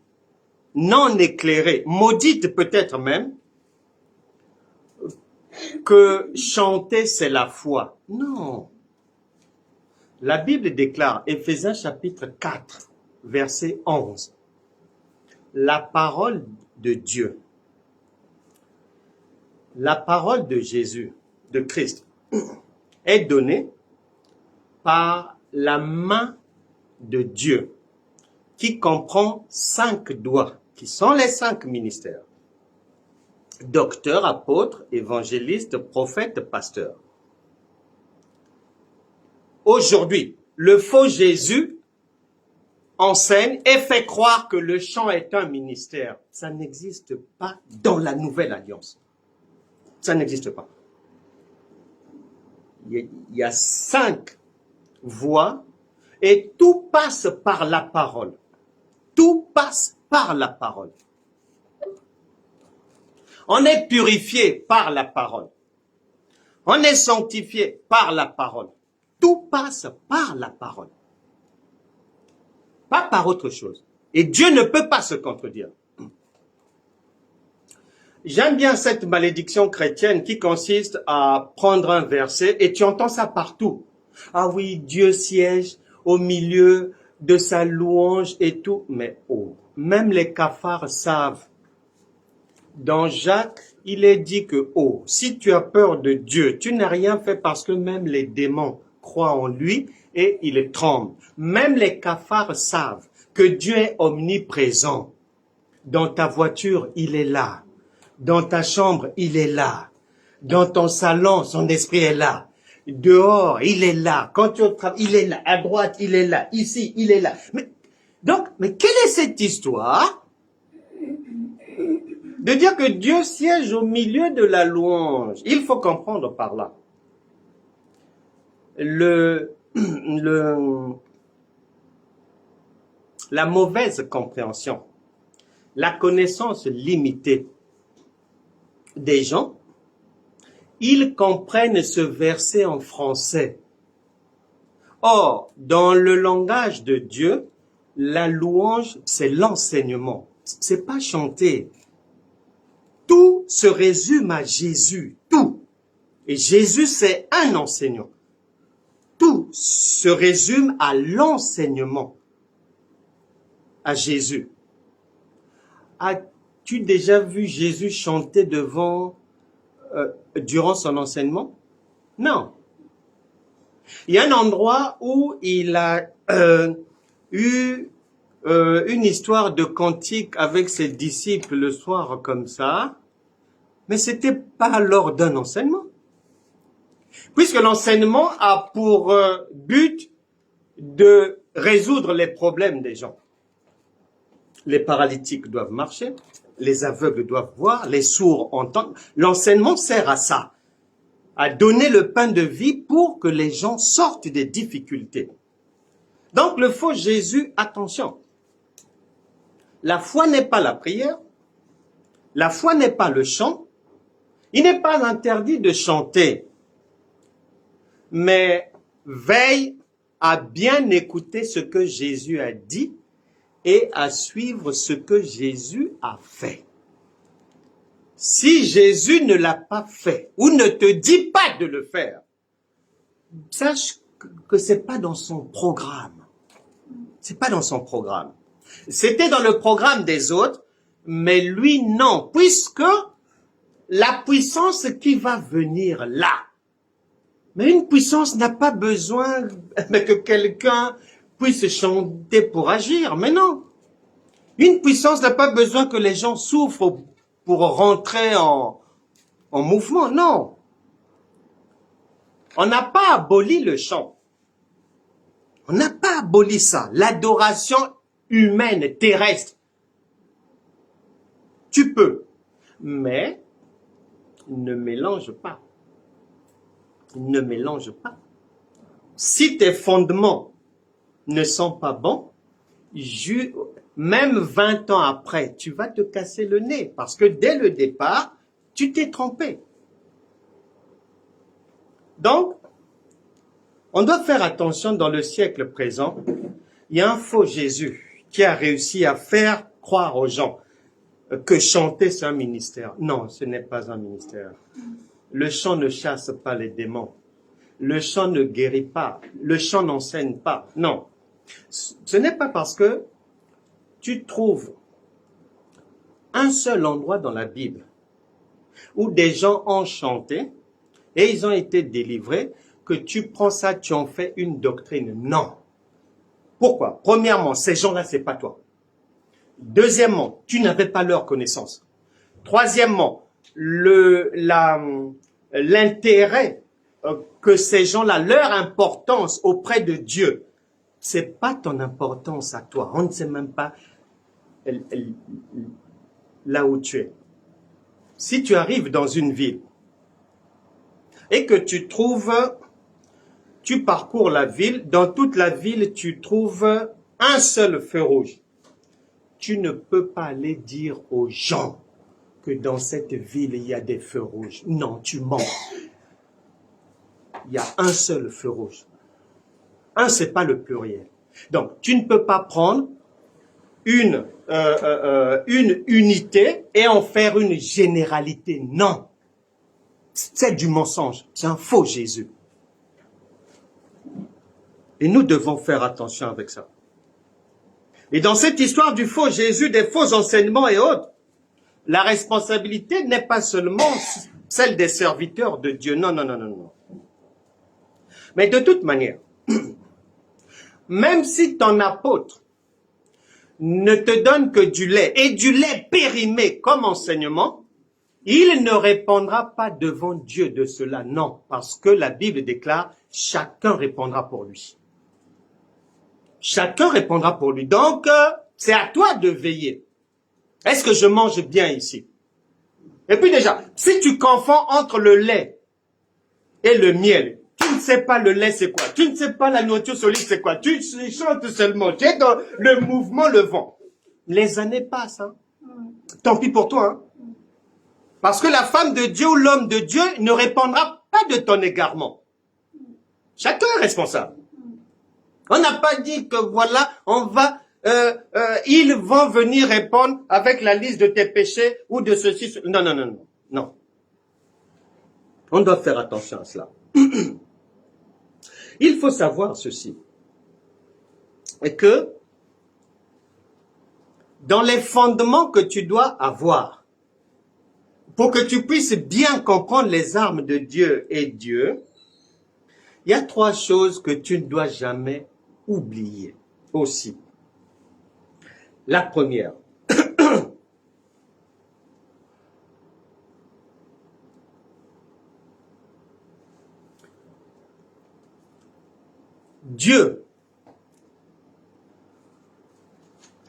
non éclairées, maudites peut-être même, que chanter c'est la foi. Non. La Bible déclare, Éphésiens chapitre 4, verset 11, la parole de Dieu, la parole de Jésus, de Christ, est donnée par la main de Dieu, qui comprend 5 doigts, qui sont les 5 ministères. Docteur, apôtre, évangéliste, prophète, pasteur. Aujourd'hui, le faux Jésus enseigne et fait croire que le chant est un ministère. Ça n'existe pas dans la nouvelle alliance. Ça n'existe pas. Il y a 5 voix et tout passe par la parole. Tout passe par la parole. On est purifié par la parole. On est sanctifié par la parole. Tout passe par la parole. Pas par autre chose. Et Dieu ne peut pas se contredire. J'aime bien cette malédiction chrétienne qui consiste à prendre un verset et tu entends ça partout. Ah oui, Dieu siège au milieu de sa louange et tout. Mais oh, même les cafards savent. Dans Jacques, il est dit que, oh, si tu as peur de Dieu, tu n'as rien fait parce que même les démons croient en lui et ils tremblent. Même les cafards savent que Dieu est omniprésent. Dans ta voiture, il est là. Dans ta chambre, il est là. Dans ton salon, son esprit est là. Dehors, il est là. Quand tu travailles, il est là. À droite, il est là. Ici, il est là. Mais quelle est cette histoire de dire que Dieu siège au milieu de la louange? Il faut comprendre par là. La mauvaise compréhension, la connaissance limitée des gens, ils comprennent ce verset en français. Or, dans le langage de Dieu, la louange, c'est l'enseignement. C'est pas chanter. Tout se résume à Jésus. Tout. Et Jésus, c'est un enseignant. Tout se résume à l'enseignement. À Jésus. As-tu déjà vu Jésus chanter durant son enseignement? Non. Il y a un endroit où il a eu une histoire de cantique avec ses disciples le soir comme ça, mais c'était pas lors d'un enseignement. Puisque l'enseignement a pour but de résoudre les problèmes des gens. Les paralytiques doivent marcher, les aveugles doivent voir, les sourds entendre. L'enseignement sert à ça, à donner le pain de vie pour que les gens sortent des difficultés. Donc le faux Jésus, attention, la foi n'est pas la prière, la foi n'est pas le chant, il n'est pas interdit de chanter, mais veille à bien écouter ce que Jésus a dit et à suivre ce que Jésus a fait. Si Jésus ne l'a pas fait ou ne te dit pas de le faire, sache que c'est pas dans son programme. C'est pas dans son programme. C'était dans le programme des autres, mais lui non, puisque la puissance qui va venir là. Mais une puissance n'a pas besoin que quelqu'un puisse chanter pour agir, mais non. Une puissance n'a pas besoin que les gens souffrent pour rentrer en mouvement, non. On n'a pas aboli le chant. On n'a pas aboli ça, l'adoration humaine, terrestre. Tu peux, mais ne mélange pas. Ne mélange pas. Si tes fondements ne sont pas bons, même 20 ans après, tu vas te casser le nez parce que dès le départ, tu t'es trompé. Donc, on doit faire attention dans le siècle présent. Il y a un faux Jésus qui a réussi à faire croire aux gens que chanter c'est un ministère. Non, ce n'est pas un ministère. Le chant ne chasse pas les démons. Le chant ne guérit pas. Le chant n'enseigne pas. Non. Ce n'est pas parce que tu trouves un seul endroit dans la Bible où des gens ont chanté et ils ont été délivrés que tu prends ça, tu en fais une doctrine. Non. Pourquoi? Premièrement, ces gens-là, c'est pas toi. Deuxièmement, tu n'avais pas leur connaissance. Troisièmement, l'intérêt que ces gens-là, leur importance auprès de Dieu, c'est pas ton importance à toi. On ne sait même pas là où tu es. Si tu arrives dans une ville et que tu parcours la ville, dans toute la ville, tu trouves un seul feu rouge. Tu ne peux pas aller dire aux gens que dans cette ville, il y a des feux rouges. Non, tu mens. Il y a un seul feu rouge. Un, c'est pas le pluriel. Donc, tu ne peux pas prendre une unité et en faire une généralité. Non. C'est du mensonge. C'est un faux Jésus. Et nous devons faire attention avec ça. Et dans cette histoire du faux Jésus, des faux enseignements et autres, la responsabilité n'est pas seulement celle des serviteurs de Dieu. Non, non, non, non, non. Mais de toute manière, même si ton apôtre ne te donne que du lait, et du lait périmé comme enseignement, il ne répondra pas devant Dieu de cela. Non, parce que la Bible déclare, chacun répondra pour lui. Chacun répondra pour lui. Donc, c'est à toi de veiller. Est-ce que je mange bien ici? Et puis déjà, si tu confonds entre le lait et le miel, tu ne sais pas le lait c'est quoi, tu ne sais pas la nourriture solide c'est quoi, tu chantes seulement, tu es dans le mouvement, le vent. Les années passent, hein. Tant pis pour toi, hein. Parce que la femme de Dieu ou l'homme de Dieu ne répondra pas de ton égarement. Chacun est responsable. On n'a pas dit que voilà, ils vont venir répondre avec la liste de tes péchés ou de ceci. Non, non, non, non, non. On doit faire attention à cela. Il faut savoir ceci. Et que dans les fondements que tu dois avoir, pour que tu puisses bien comprendre les armes de Dieu et Dieu, il y a 3 choses que tu ne dois jamais oublier aussi. La première, Dieu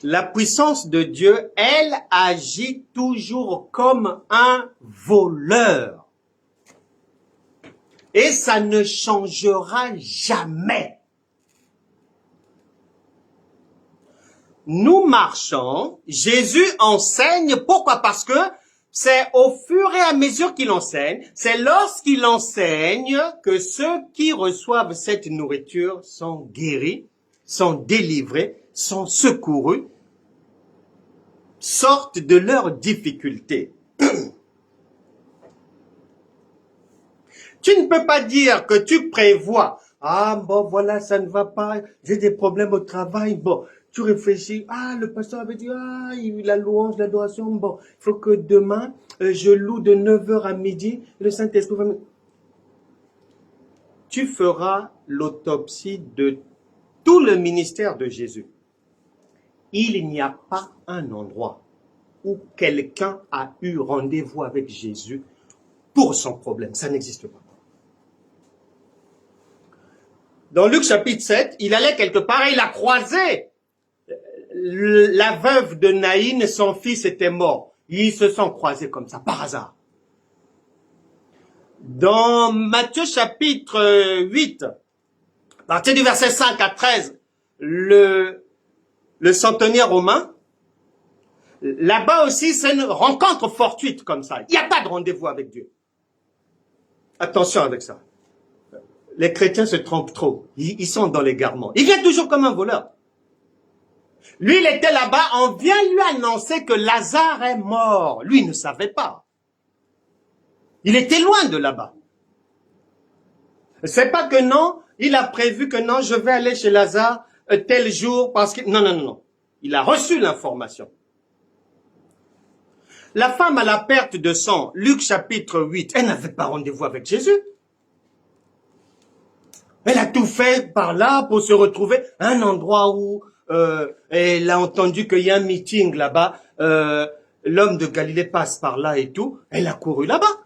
La puissance de Dieu, elle agit toujours comme un voleur. Et ça ne changera jamais. Nous marchons, Jésus enseigne, pourquoi? Parce que c'est au fur et à mesure qu'il enseigne, c'est lorsqu'il enseigne que ceux qui reçoivent cette nourriture sont guéris, sont délivrés, sont secourus, sortent de leurs difficultés. Tu ne peux pas dire que tu prévois, ah bon voilà ça ne va pas, j'ai des problèmes au travail, bon, tu réfléchis, ah le pasteur avait dit, ah la louange, l'adoration, bon, il faut que demain je loue de 9h à midi, le Saint-Esprit va me... Tu feras l'autopsie de tout le ministère de Jésus. Il n'y a pas un endroit où quelqu'un a eu rendez-vous avec Jésus pour son problème. Ça n'existe pas. Dans Luc chapitre 7, il allait quelque part et il a croisé la veuve de Naïn, son fils était mort. Ils se sont croisés comme ça, par hasard. Dans Matthieu chapitre 8, à partir du verset 5 à 13, le centenier romain, là-bas aussi, c'est une rencontre fortuite comme ça. Il n'y a pas de rendez-vous avec Dieu. Attention avec ça. Les chrétiens se trompent trop. Ils sont dans l'égarement. Il vient toujours comme un voleur. Lui, il était là-bas, on vient lui annoncer que Lazare est mort. Lui, il ne savait pas. Il était loin de là-bas. C'est pas que non, il a prévu que non, je vais aller chez Lazare tel jour parce que... Non. Il a reçu l'information. La femme à la perte de sang, Luc chapitre 8, elle n'avait pas rendez-vous avec Jésus. Elle a tout fait par là pour se retrouver à un endroit où elle a entendu qu'il y a un meeting là-bas, l'homme de Galilée passe par là et tout, elle a couru là-bas.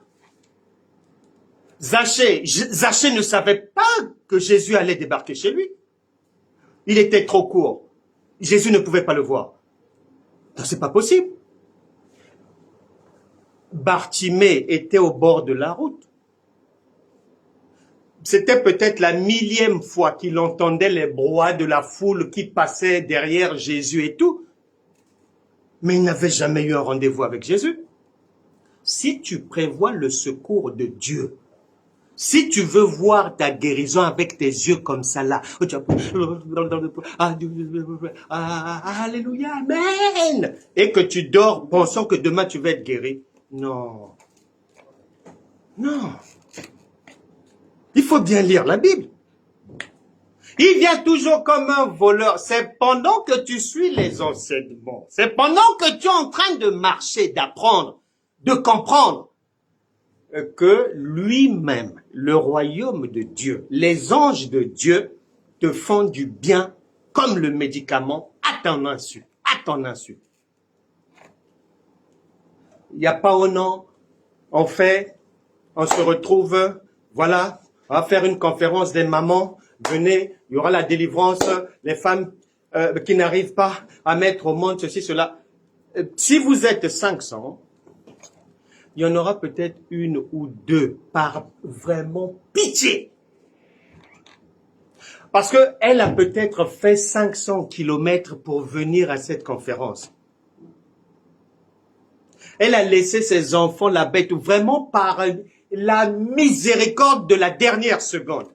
Zachée ne savait pas que Jésus allait débarquer chez lui. Il était trop court. Jésus ne pouvait pas le voir. C'est pas possible. Bartimée était au bord de la route. C'était peut-être la 1000e fois qu'il entendait les brouhahas de la foule qui passait derrière Jésus et tout. Mais il n'avait jamais eu un rendez-vous avec Jésus. Si tu prévois le secours de Dieu, si tu veux voir ta guérison avec tes yeux comme ça là, alléluia, amen, et que tu dors pensant que demain tu vas être guéri, non. Il faut bien lire la Bible. Il vient toujours comme un voleur. C'est pendant que tu suis les enseignements, c'est pendant que tu es en train de marcher, d'apprendre, de comprendre, que lui-même, le royaume de Dieu, les anges de Dieu te font du bien comme le médicament à ton insu. Il n'y a pas au nom, on se retrouve, voilà, on va faire une conférence des mamans, venez, il y aura la délivrance, les femmes qui n'arrivent pas à mettre au monde ceci, cela. Si vous êtes 500, il y en aura peut-être une ou deux par vraiment pitié. Parce qu'elle a peut-être fait 500 kilomètres pour venir à cette conférence. Elle a laissé ses enfants la bête vraiment par la miséricorde de la dernière seconde.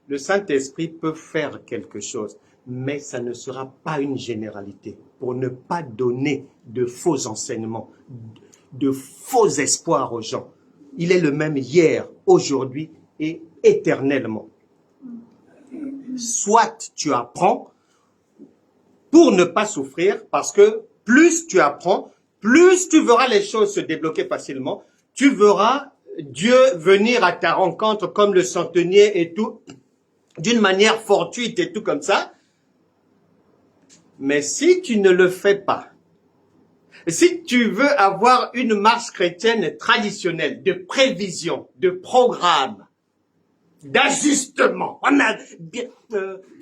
Le Saint-Esprit peut faire quelque chose, mais ça ne sera pas une généralité pour ne pas donner de faux enseignements, de faux espoirs aux gens. Il est le même hier, aujourd'hui et éternellement. Soit tu apprends pour ne pas souffrir, parce que plus tu apprends, plus tu verras les choses se débloquer facilement, tu verras Dieu venir à ta rencontre comme le centenier et tout, d'une manière fortuite et tout comme ça. Mais si tu ne le fais pas, si tu veux avoir une marche chrétienne traditionnelle, de prévision, de programme, d'ajustement.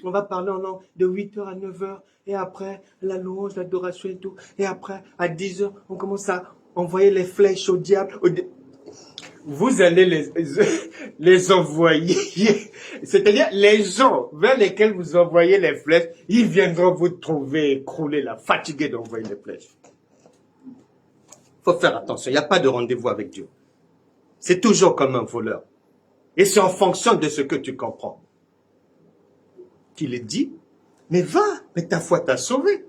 On va parler en langue de 8h à 9h, et après, la louange, l'adoration et tout. Et après, à 10h, on commence à envoyer les flèches au diable. Vous allez les envoyer. C'est-à-dire, les gens vers lesquels vous envoyez les flèches, ils viendront vous trouver écroulés là, fatigués d'envoyer les flèches. Faut faire attention, il n'y a pas de rendez-vous avec Dieu. C'est toujours comme un voleur. Et c'est en fonction de ce que tu comprends. Qu'il est dit, mais va, mais ta foi t'a sauvé.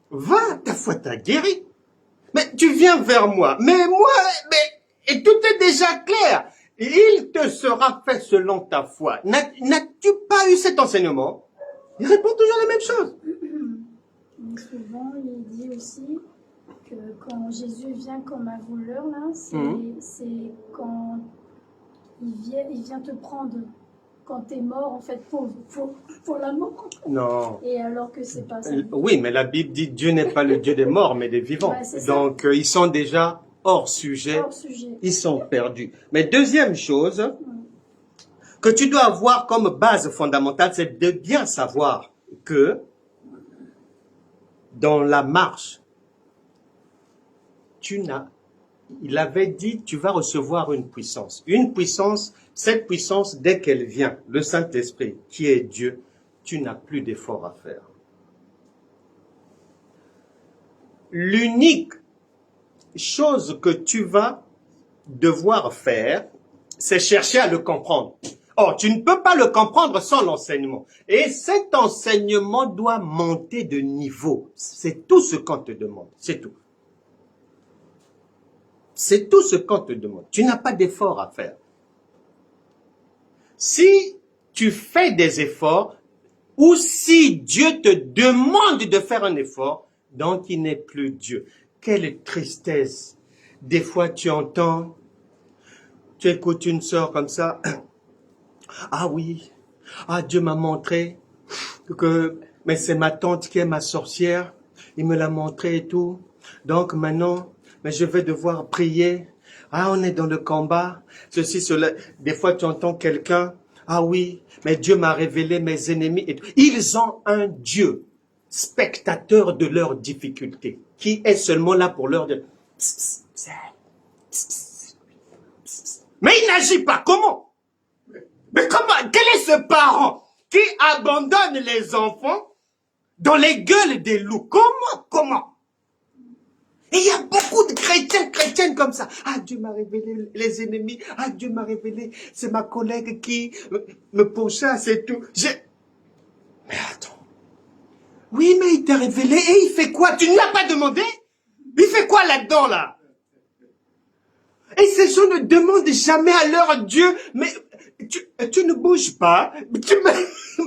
Va, ta foi t'a guéri. Mais tu viens vers moi, et tout est déjà clair. Il te sera fait selon ta foi. N'as-tu pas eu cet enseignement? Il répond toujours la même chose. Mais souvent, il dit aussi que quand Jésus vient comme un voleur, là, c'est quand il vient te prendre quand tu es mort, en fait, pour la mort. Non. Et alors que c'est pas ça. Oui, mais la Bible dit Dieu n'est pas le Dieu des morts, mais des vivants. Ouais, donc, ils sont déjà hors sujet. Hors sujet. Ils sont perdus. Mais deuxième chose que tu dois avoir comme base fondamentale, c'est de bien savoir que dans la marche, il avait dit, tu vas recevoir une puissance. Une puissance, cette puissance, dès qu'elle vient, le Saint-Esprit, qui est Dieu, tu n'as plus d'effort à faire. L'unique chose que tu vas devoir faire, c'est chercher à le comprendre. Or, tu ne peux pas le comprendre sans l'enseignement. Et cet enseignement doit monter de niveau. C'est tout ce qu'on te demande. C'est tout. C'est tout ce qu'on te demande. Tu n'as pas d'effort à faire. Si tu fais des efforts, ou si Dieu te demande de faire un effort, donc il n'est plus Dieu. Quelle tristesse. Des fois tu entends, tu écoutes une sœur comme ça. Ah oui, Dieu m'a montré que, mais c'est ma tante qui est ma sorcière. Il me l'a montré et tout. Donc maintenant, mais je vais devoir prier. On est dans le combat. Ceci, cela. Des fois, tu entends quelqu'un. Ah oui, mais Dieu m'a révélé mes ennemis. Et tout. Ils ont un Dieu, spectateur de leurs difficultés, qui est seulement là pour leur dire. Mais il n'agit pas. Comment? Mais comment? Quel est ce parent qui abandonne les enfants dans les gueules des loups? Comment? Et il y a beaucoup de chrétiennes comme ça. Dieu m'a révélé les ennemis. Dieu m'a révélé, c'est ma collègue qui me pourchasse et tout. Mais attends. Oui, mais il t'a révélé et il fait quoi? Tu ne l'as pas demandé? Il fait quoi là-dedans, là? Et ces gens ne demandent jamais à leur Dieu, mais tu ne bouges pas.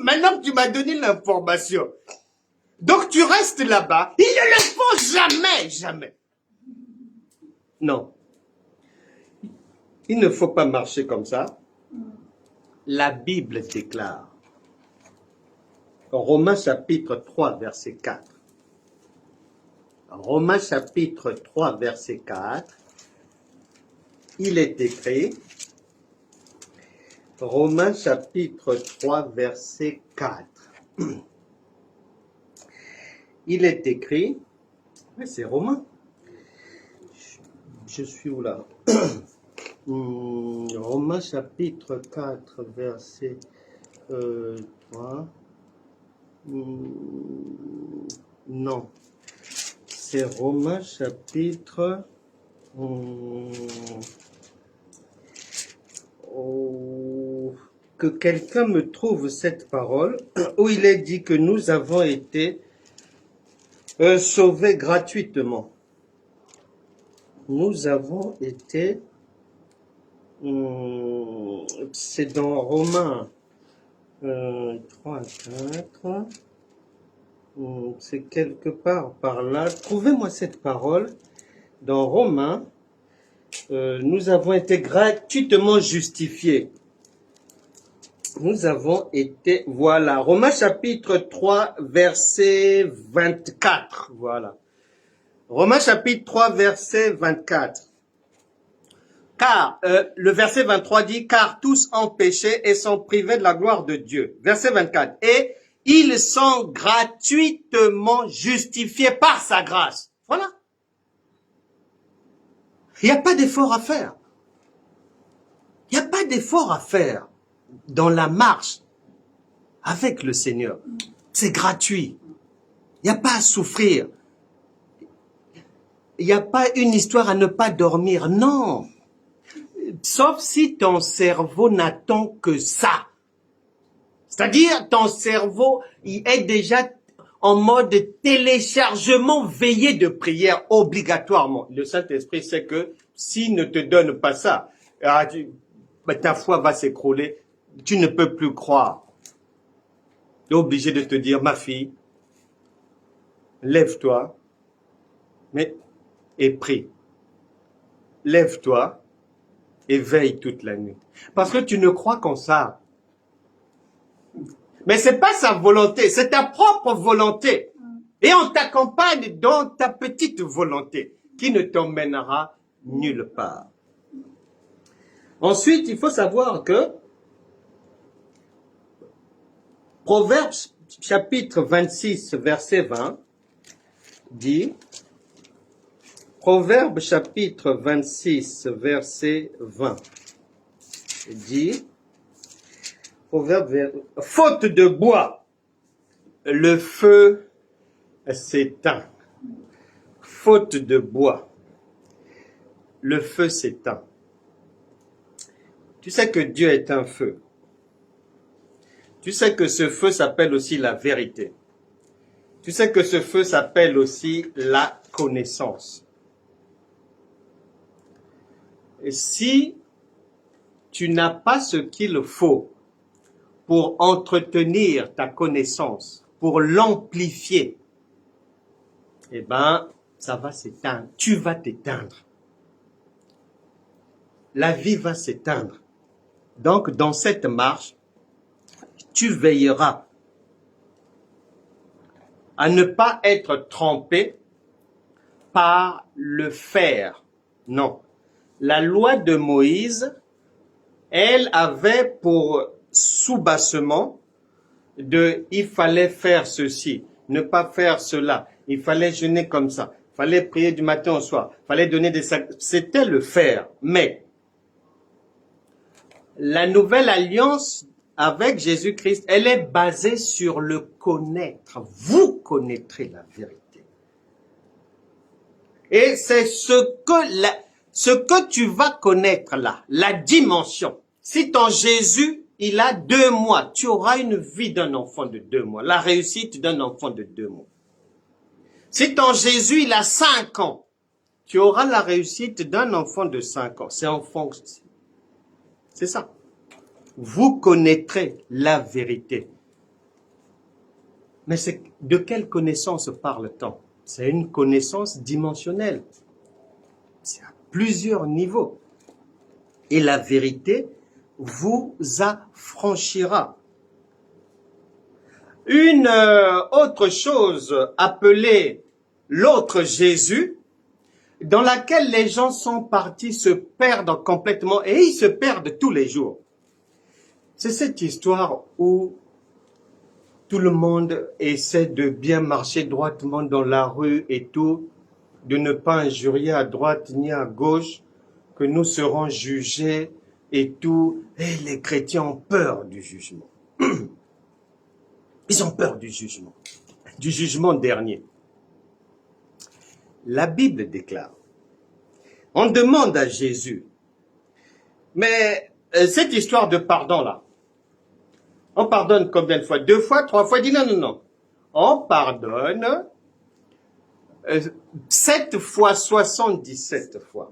Maintenant que tu m'as donné l'information. Donc tu restes là-bas. Ils ne le font jamais. Non. Il ne faut pas marcher comme ça. La Bible déclare. Romains chapitre 3, verset 4. Romains chapitre 3, verset 4. Il est écrit. Romains chapitre 3, verset 4. Il est écrit. C'est Romains. Je suis où là? Romains chapitre 4, verset 3. Non. C'est Romains chapitre... que quelqu'un me trouve cette parole où il est dit que nous avons été sauvés gratuitement. Nous avons été, c'est dans Romains 3 à 4, c'est quelque part par là. Trouvez-moi cette parole dans Romains. Nous avons été gratuitement justifiés. Nous avons été, voilà, Romains chapitre 3, verset 24, voilà. Romains chapitre 3, verset 24. Car, le verset 23 dit, car tous ont péché et sont privés de la gloire de Dieu. Verset 24, et ils sont gratuitement justifiés par sa grâce. Voilà. Il n'y a pas d'effort à faire. Il n'y a pas d'effort à faire dans la marche avec le Seigneur. C'est gratuit. Il n'y a pas à souffrir. Il n'y a pas une histoire à ne pas dormir. Non. Sauf si ton cerveau n'attend que ça. C'est-à-dire, ton cerveau, il est déjà en mode téléchargement veillé de prière obligatoirement. Le Saint-Esprit sait que s'il ne te donne pas ça, ta foi va s'écrouler. Tu ne peux plus croire. Tu es obligé de te dire, ma fille, lève-toi et prie. Lève-toi et veille toute la nuit. Parce que tu ne crois qu'en ça. Mais c'est pas sa volonté, c'est ta propre volonté. Et on t'accompagne dans ta petite volonté qui ne t'emmènera nulle part. Ensuite, il faut savoir que Proverbes chapitre 26, verset 20 dit, Proverbes chapitre 26, verset 20 dit, faute de bois, le feu s'éteint. Faute de bois, le feu s'éteint. Tu sais que Dieu est un feu. Tu sais que ce feu s'appelle aussi la vérité. Tu sais que ce feu s'appelle aussi la connaissance. Et si tu n'as pas ce qu'il faut pour entretenir ta connaissance, pour l'amplifier, eh ben, ça va s'éteindre. Tu vas t'éteindre. La vie va s'éteindre. Donc, dans cette marche, tu veilleras à ne pas être trompé par le faire. Non. La loi de Moïse, elle avait pour sous-bassement il fallait faire ceci, ne pas faire cela, il fallait jeûner comme ça, il fallait prier du matin au soir, il fallait donner des sacrifices. C'était le faire. Mais la nouvelle alliance avec Jésus-Christ, elle est basée sur le connaître. Vous connaîtrez la vérité. Et c'est ce que tu vas connaître là, la dimension. Si ton Jésus, il a 2 mois, tu auras une vie d'un enfant de 2 mois, la réussite d'un enfant de 2 mois. Si ton Jésus, il a 5 ans, tu auras la réussite d'un enfant de 5 ans. C'est en fonction. C'est ça. Vous connaîtrez la vérité. Mais de quelle connaissance parle-t-on? C'est une connaissance dimensionnelle. C'est à plusieurs niveaux. Et la vérité vous affranchira. Une autre chose appelée l'autre Jésus, dans laquelle les gens sont partis se perdre complètement, et ils se perdent tous les jours. C'est cette histoire où tout le monde essaie de bien marcher droitement dans la rue et tout, de ne pas injurier à droite ni à gauche, que nous serons jugés et tout. Et les chrétiens ont peur du jugement. Ils ont peur du jugement dernier. La Bible déclare, on demande à Jésus, mais cette histoire de pardon là, on pardonne combien de fois? 2 fois, 3 fois? Il dit non. On pardonne 7 fois 77 fois.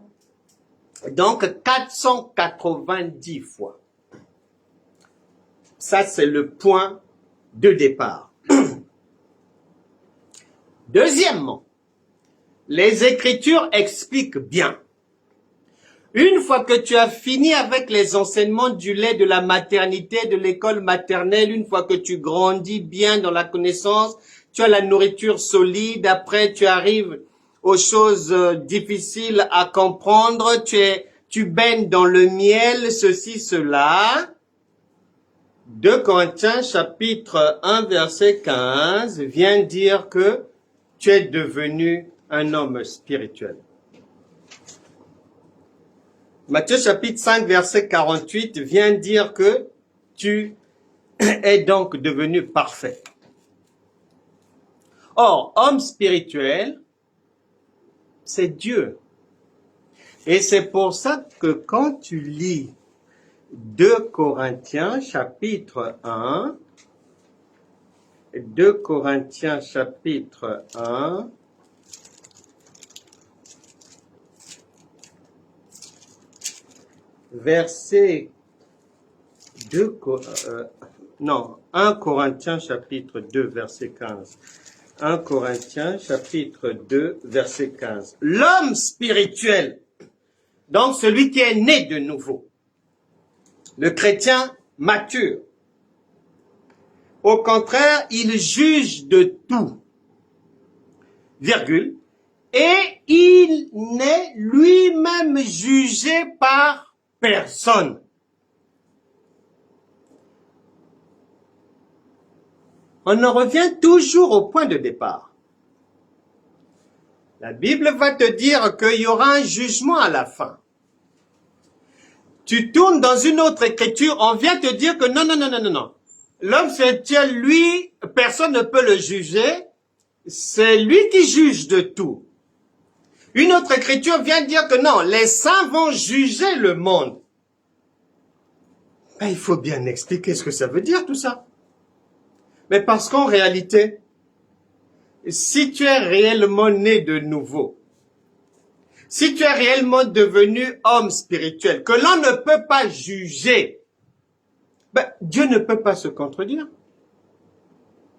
Donc 490 fois. Ça, c'est le point de départ. Deuxièmement, les Écritures expliquent bien. Une fois que tu as fini avec les enseignements du lait de la maternité, de l'école maternelle, une fois que tu grandis bien dans la connaissance, tu as la nourriture solide, après tu arrives aux choses difficiles à comprendre, tu es tu baignes dans le miel, ceci, cela. 2 Corinthiens chapitre 1 verset 15 vient dire que tu es devenu un homme spirituel. Matthieu chapitre 5 verset 48 vient dire que tu es donc devenu parfait. Or, homme spirituel, c'est Dieu. Et c'est pour ça que quand tu lis 2 Corinthiens chapitre 1, 2 Corinthiens chapitre 1, verset 1 Corinthiens chapitre 2 verset 15. 1 Corinthiens chapitre 2 verset 15. L'homme spirituel, donc celui qui est né de nouveau, le chrétien mature, au contraire, il juge de tout, virgule, et il n'est lui-même jugé par personne. On en revient toujours au point de départ. La Bible va te dire qu'il y aura un jugement à la fin. Tu tournes dans une autre écriture, on vient te dire que non. L'homme spirituel, lui, personne ne peut le juger. C'est lui qui juge de tout. Une autre écriture vient dire que non, les saints vont juger le monde. Ben, il faut bien expliquer ce que ça veut dire tout ça. Mais parce qu'en réalité, si tu es réellement né de nouveau, si tu es réellement devenu homme spirituel, que l'on ne peut pas juger, ben, Dieu ne peut pas se contredire.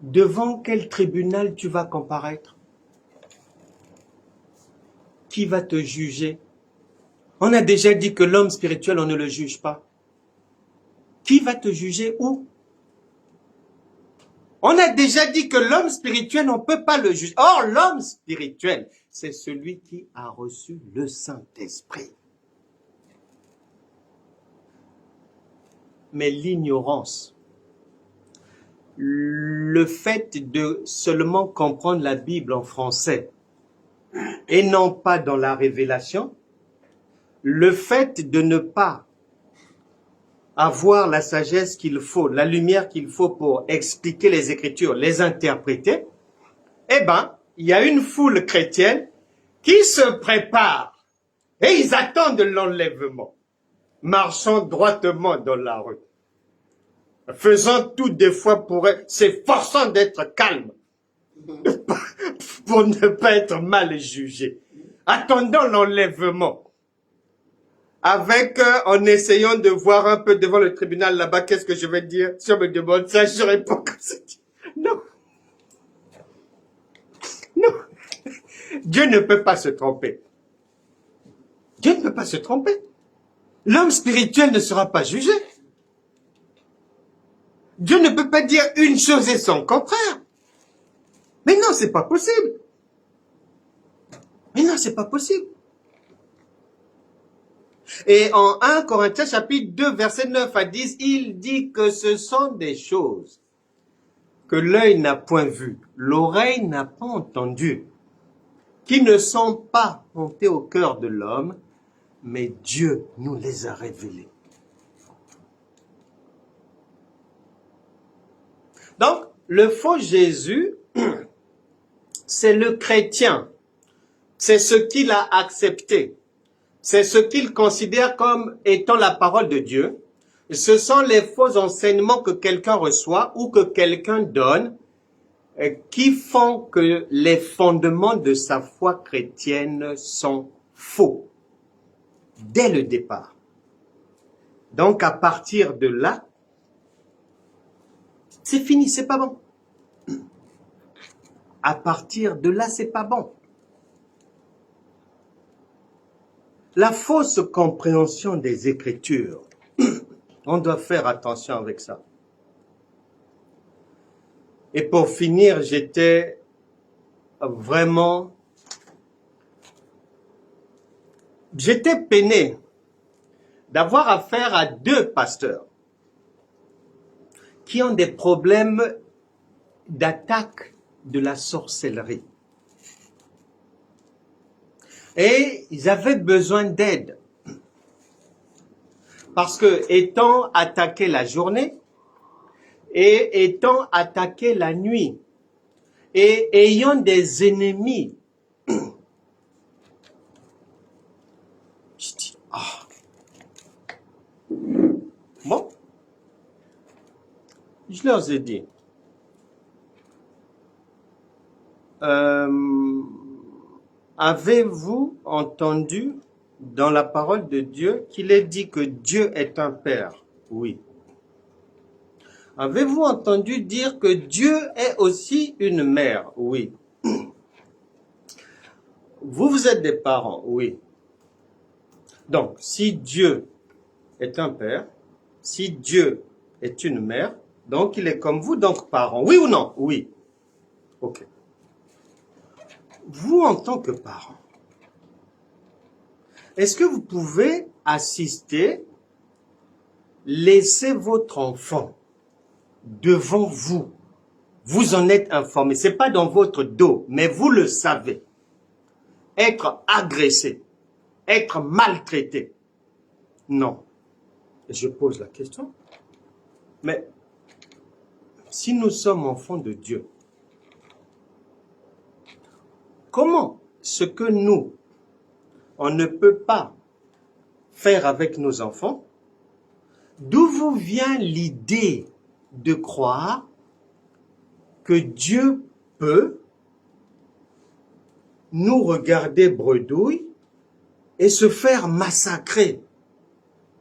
Devant quel tribunal tu vas comparaître? Qui va te juger? On a déjà dit que l'homme spirituel, on ne le juge pas. Qui va te juger où? On a déjà dit que l'homme spirituel, on ne peut pas le juger. Or, l'homme spirituel, c'est celui qui a reçu le Saint-Esprit. Mais l'ignorance, le fait de seulement comprendre la Bible en français et non pas dans la révélation, le fait de ne pas avoir la sagesse qu'il faut, la lumière qu'il faut pour expliquer les Écritures, les interpréter, eh ben, il y a une foule chrétienne qui se prépare et ils attendent l'enlèvement, marchant droitement dans la rue, faisant tout des fois pour s'efforçant d'être calme, pour ne pas être mal jugé, attendant l'enlèvement. Avec, en essayant de voir un peu devant le tribunal là-bas, qu'est-ce que je vais dire? Si on me demande ça, je réponds comme ça. Non. Non. Dieu ne peut pas se tromper. Dieu ne peut pas se tromper. L'homme spirituel ne sera pas jugé. Dieu ne peut pas dire une chose et son contraire. Mais non, c'est pas possible. Mais non, c'est pas possible. Et en 1 Corinthiens chapitre 2 verset 9 à 10, il dit que ce sont des choses que l'œil n'a point vues, l'oreille n'a pas entendu, qui ne sont pas montées au cœur de l'homme, mais Dieu nous les a révélées. Donc, le faux Jésus, c'est le chrétien. C'est ce qu'il a accepté. C'est ce qu'il considère comme étant la parole de Dieu. Ce sont les faux enseignements que quelqu'un reçoit ou que quelqu'un donne qui font que les fondements de sa foi chrétienne sont faux dès le départ. Donc, à partir de là, c'est fini, c'est pas bon. À partir de là, c'est pas bon. La fausse compréhension des Écritures, on doit faire attention avec ça. Et pour finir, j'étais peiné d'avoir affaire à deux pasteurs qui ont des problèmes d'attaque de la sorcellerie. Et ils avaient besoin d'aide. Parce que étant attaqués la journée et étant attaqués la nuit et ayant des ennemis, je dis, bon, je leur ai dit, avez-vous entendu dans la parole de Dieu qu'il est dit que Dieu est un Père? Oui. Avez-vous entendu dire que Dieu est aussi une mère? Oui. Vous êtes des parents? Oui. Donc, si Dieu est un père, si Dieu est une mère, donc il est comme vous, donc parent. Oui ou non? Oui. Ok. Vous, en tant que parent, est-ce que vous pouvez assister, laisser votre enfant devant vous? Vous en êtes informé. Ce n'est pas dans votre dos, mais vous le savez. Être agressé, être maltraité. Non. Je pose la question. Mais si nous sommes enfants de Dieu, comment ce que nous, on ne peut pas faire avec nos enfants, d'où vous vient l'idée de croire que Dieu peut nous regarder bredouille et se faire massacrer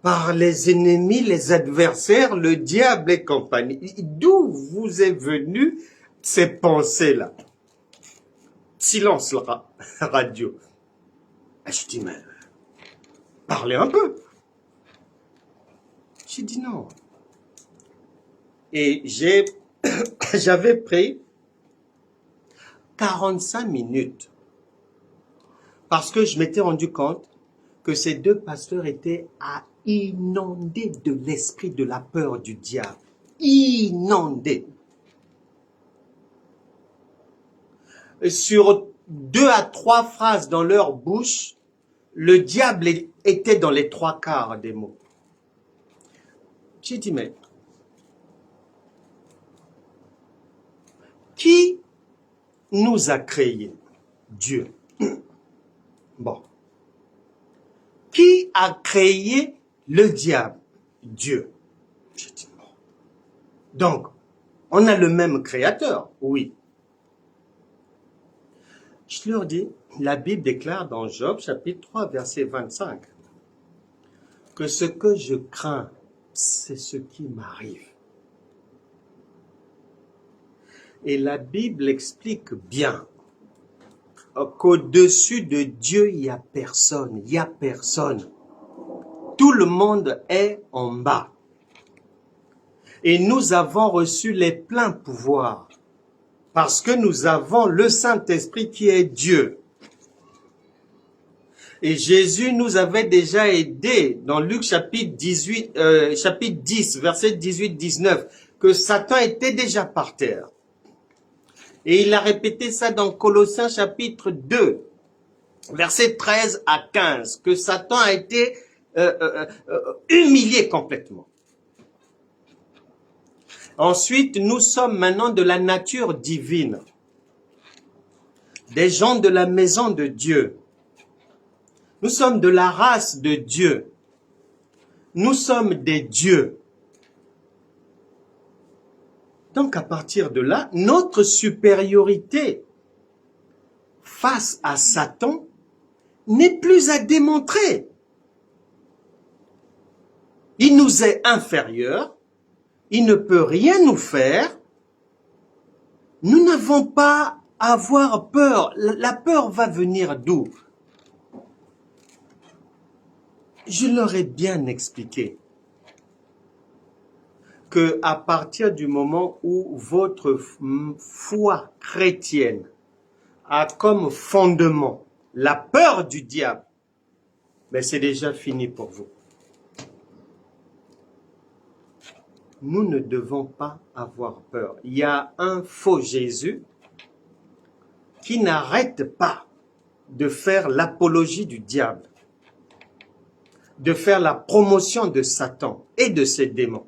par les ennemis, les adversaires, le diable et compagnie? D'où vous est venue ces pensées-là? Silence radio. Je dis, mais parlez un peu. J'ai dit non. Et j'avais pris 45 minutes parce que je m'étais rendu compte que ces deux pasteurs étaient inondés de l'esprit de la peur du diable. Inondés. Sur 2 à 3 phrases dans leur bouche, le diable était dans les 3/4 des mots. J'ai dit, mais qui nous a créés? Dieu. Bon. Qui a créé le diable? Dieu. J'ai dit, bon. Donc, on a le même créateur? Oui. Je leur dis, la Bible déclare dans Job, chapitre 3, verset 25, que ce que je crains, c'est ce qui m'arrive. Et la Bible explique bien qu'au-dessus de Dieu, il n'y a personne. Il n'y a personne. Tout le monde est en bas. Et nous avons reçu les pleins pouvoirs parce que nous avons le Saint-Esprit qui est Dieu. Et Jésus nous avait déjà aidé dans Luc chapitre 10, verset 18-19, que Satan était déjà par terre. Et il a répété ça dans Colossiens chapitre 2, verset 13 à 15, que Satan a été humilié complètement. Ensuite, nous sommes maintenant de la nature divine, des gens de la maison de Dieu. Nous sommes de la race de Dieu. Nous sommes des dieux. Donc à partir de là, notre supériorité face à Satan n'est plus à démontrer. Il nous est inférieur, il ne peut rien nous faire. Nous n'avons pas à avoir peur. La peur va venir d'où? Je leur ai bien expliqué que à partir du moment où votre foi chrétienne a comme fondement la peur du diable, ben c'est déjà fini pour vous. nous ne devons pas avoir peur. Il y a un faux Jésus qui n'arrête pas de faire l'apologie du diable, de faire la promotion de Satan et de ses démons,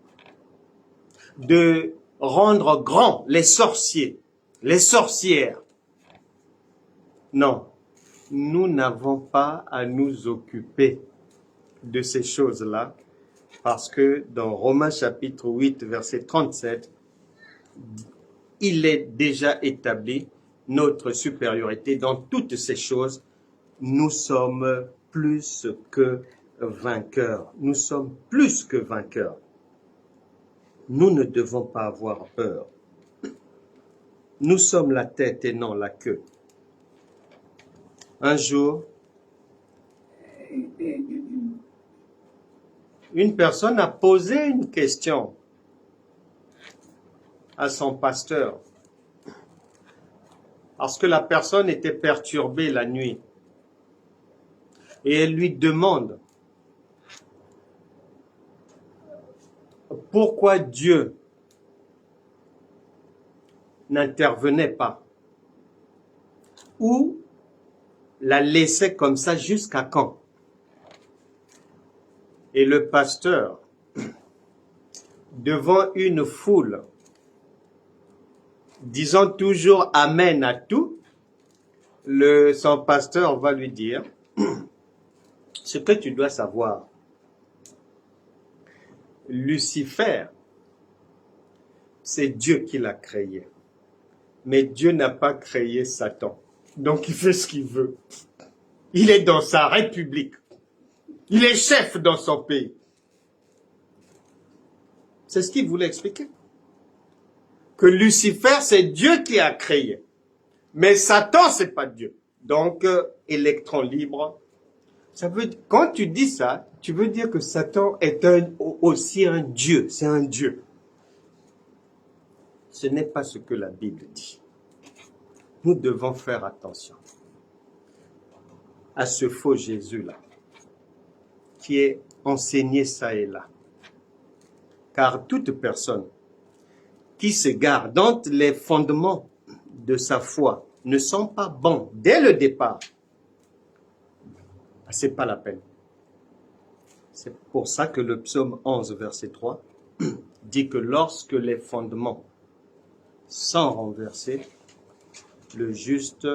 de rendre grands les sorciers, les sorcières. Non, nous n'avons pas à nous occuper de ces choses-là, parce que dans Romains chapitre 8, verset 37, il est déjà établi notre supériorité dans toutes ces choses. Nous sommes plus que vainqueurs. Nous sommes plus que vainqueurs. Nous ne devons pas avoir peur. Nous sommes la tête et non la queue. Un jour, une personne a posé une question à son pasteur parce que la personne était perturbée la nuit. Et elle lui demande pourquoi Dieu n'intervenait pas ou la laissait comme ça jusqu'à quand? Et le pasteur, devant une foule, disant toujours Amen à tout, son pasteur va lui dire, ce que tu dois savoir, Lucifer, c'est Dieu qui l'a créé. Mais Dieu n'a pas créé Satan. Donc il fait ce qu'il veut. Il est dans sa république. Il est chef dans son pays. C'est ce qu'il voulait expliquer. Que Lucifer, c'est Dieu qui a créé. Mais Satan, c'est pas Dieu. Donc, électron libre. Ça veut, quand tu dis ça, tu veux dire que Satan est aussi un Dieu. C'est un Dieu. Ce n'est pas ce que la Bible dit. Nous devons faire attention à ce faux Jésus-là, qui est enseigné ça et là. Car toute personne qui s'égare, dont les fondements de sa foi ne sont pas bons dès le départ, c'est pas la peine. C'est pour ça que le psaume 11, verset 3, dit que lorsque les fondements sont renversés, le juste,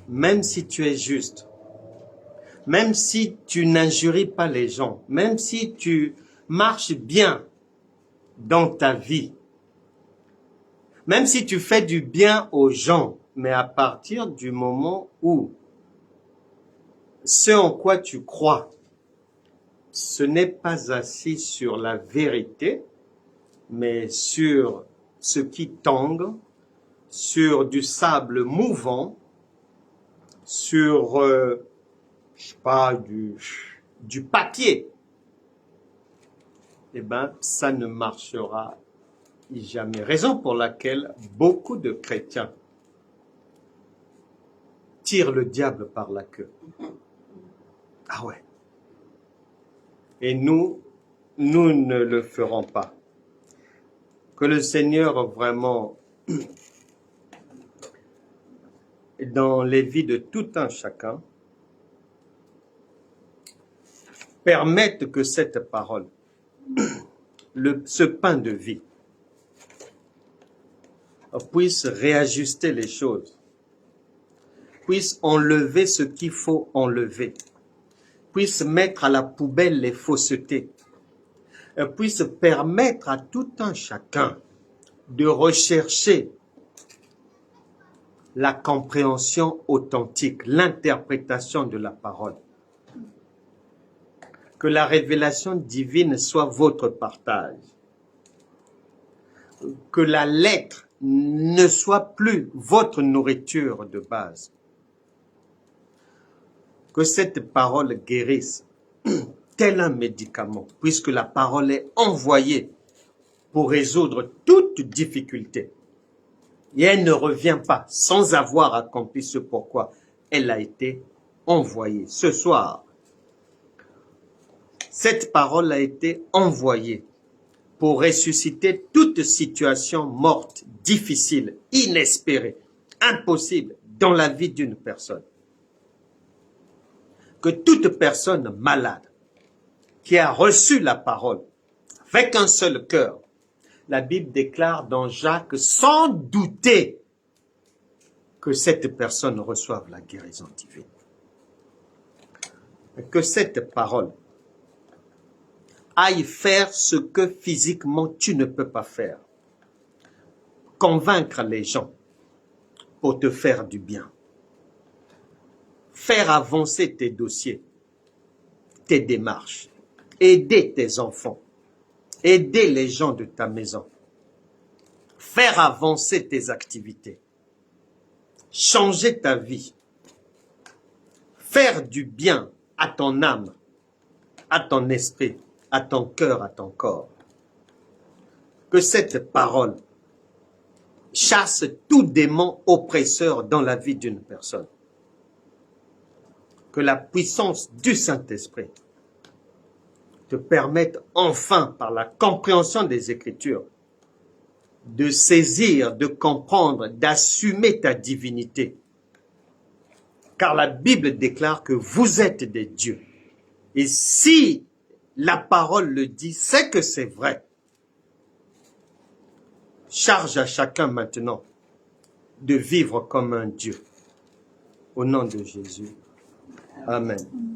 même si tu es juste, même si tu n'injuries pas les gens, même si tu marches bien dans ta vie, même si tu fais du bien aux gens, mais à partir du moment où ce en quoi tu crois, ce n'est pas assis sur la vérité, mais sur ce qui tangue, sur du sable mouvant, sur, je sais pas, du papier, eh ben, ça ne marchera jamais. Raison pour laquelle beaucoup de chrétiens tirent le diable par la queue. Ah ouais. Et nous ne le ferons pas. Que le Seigneur vraiment, dans les vies de tout un chacun, permette que cette parole, ce pain de vie, puisse réajuster les choses, puisse enlever ce qu'il faut enlever, puisse mettre à la poubelle les faussetés, puisse permettre à tout un chacun de rechercher la compréhension authentique, l'interprétation de la parole. Que la révélation divine soit votre partage. Que la lettre ne soit plus votre nourriture de base. Que cette parole guérisse tel un médicament, puisque la parole est envoyée pour résoudre toute difficulté. Et elle ne revient pas sans avoir accompli ce pourquoi elle a été envoyée. Ce soir, cette parole a été envoyée pour ressusciter toute situation morte, difficile, inespérée, impossible dans la vie d'une personne. Que toute personne malade qui a reçu la parole avec un seul cœur, la Bible déclare dans Jacques sans douter que cette personne reçoive la guérison divine. Que cette parole aille faire ce que physiquement tu ne peux pas faire. Convaincre les gens pour te faire du bien. Faire avancer tes dossiers, tes démarches. Aider tes enfants. Aider les gens de ta maison. Faire avancer tes activités. Changer ta vie. Faire du bien à ton âme, à ton esprit, à ton cœur, à ton corps. Que cette parole chasse tout démon oppresseur dans la vie d'une personne. Que la puissance du Saint-Esprit te permette enfin, par la compréhension des Écritures, de saisir, de comprendre, d'assumer ta divinité. Car la Bible déclare que vous êtes des dieux. Et si la parole le dit, c'est que c'est vrai. Charge à chacun maintenant de vivre comme un Dieu. Au nom de Jésus. Amen.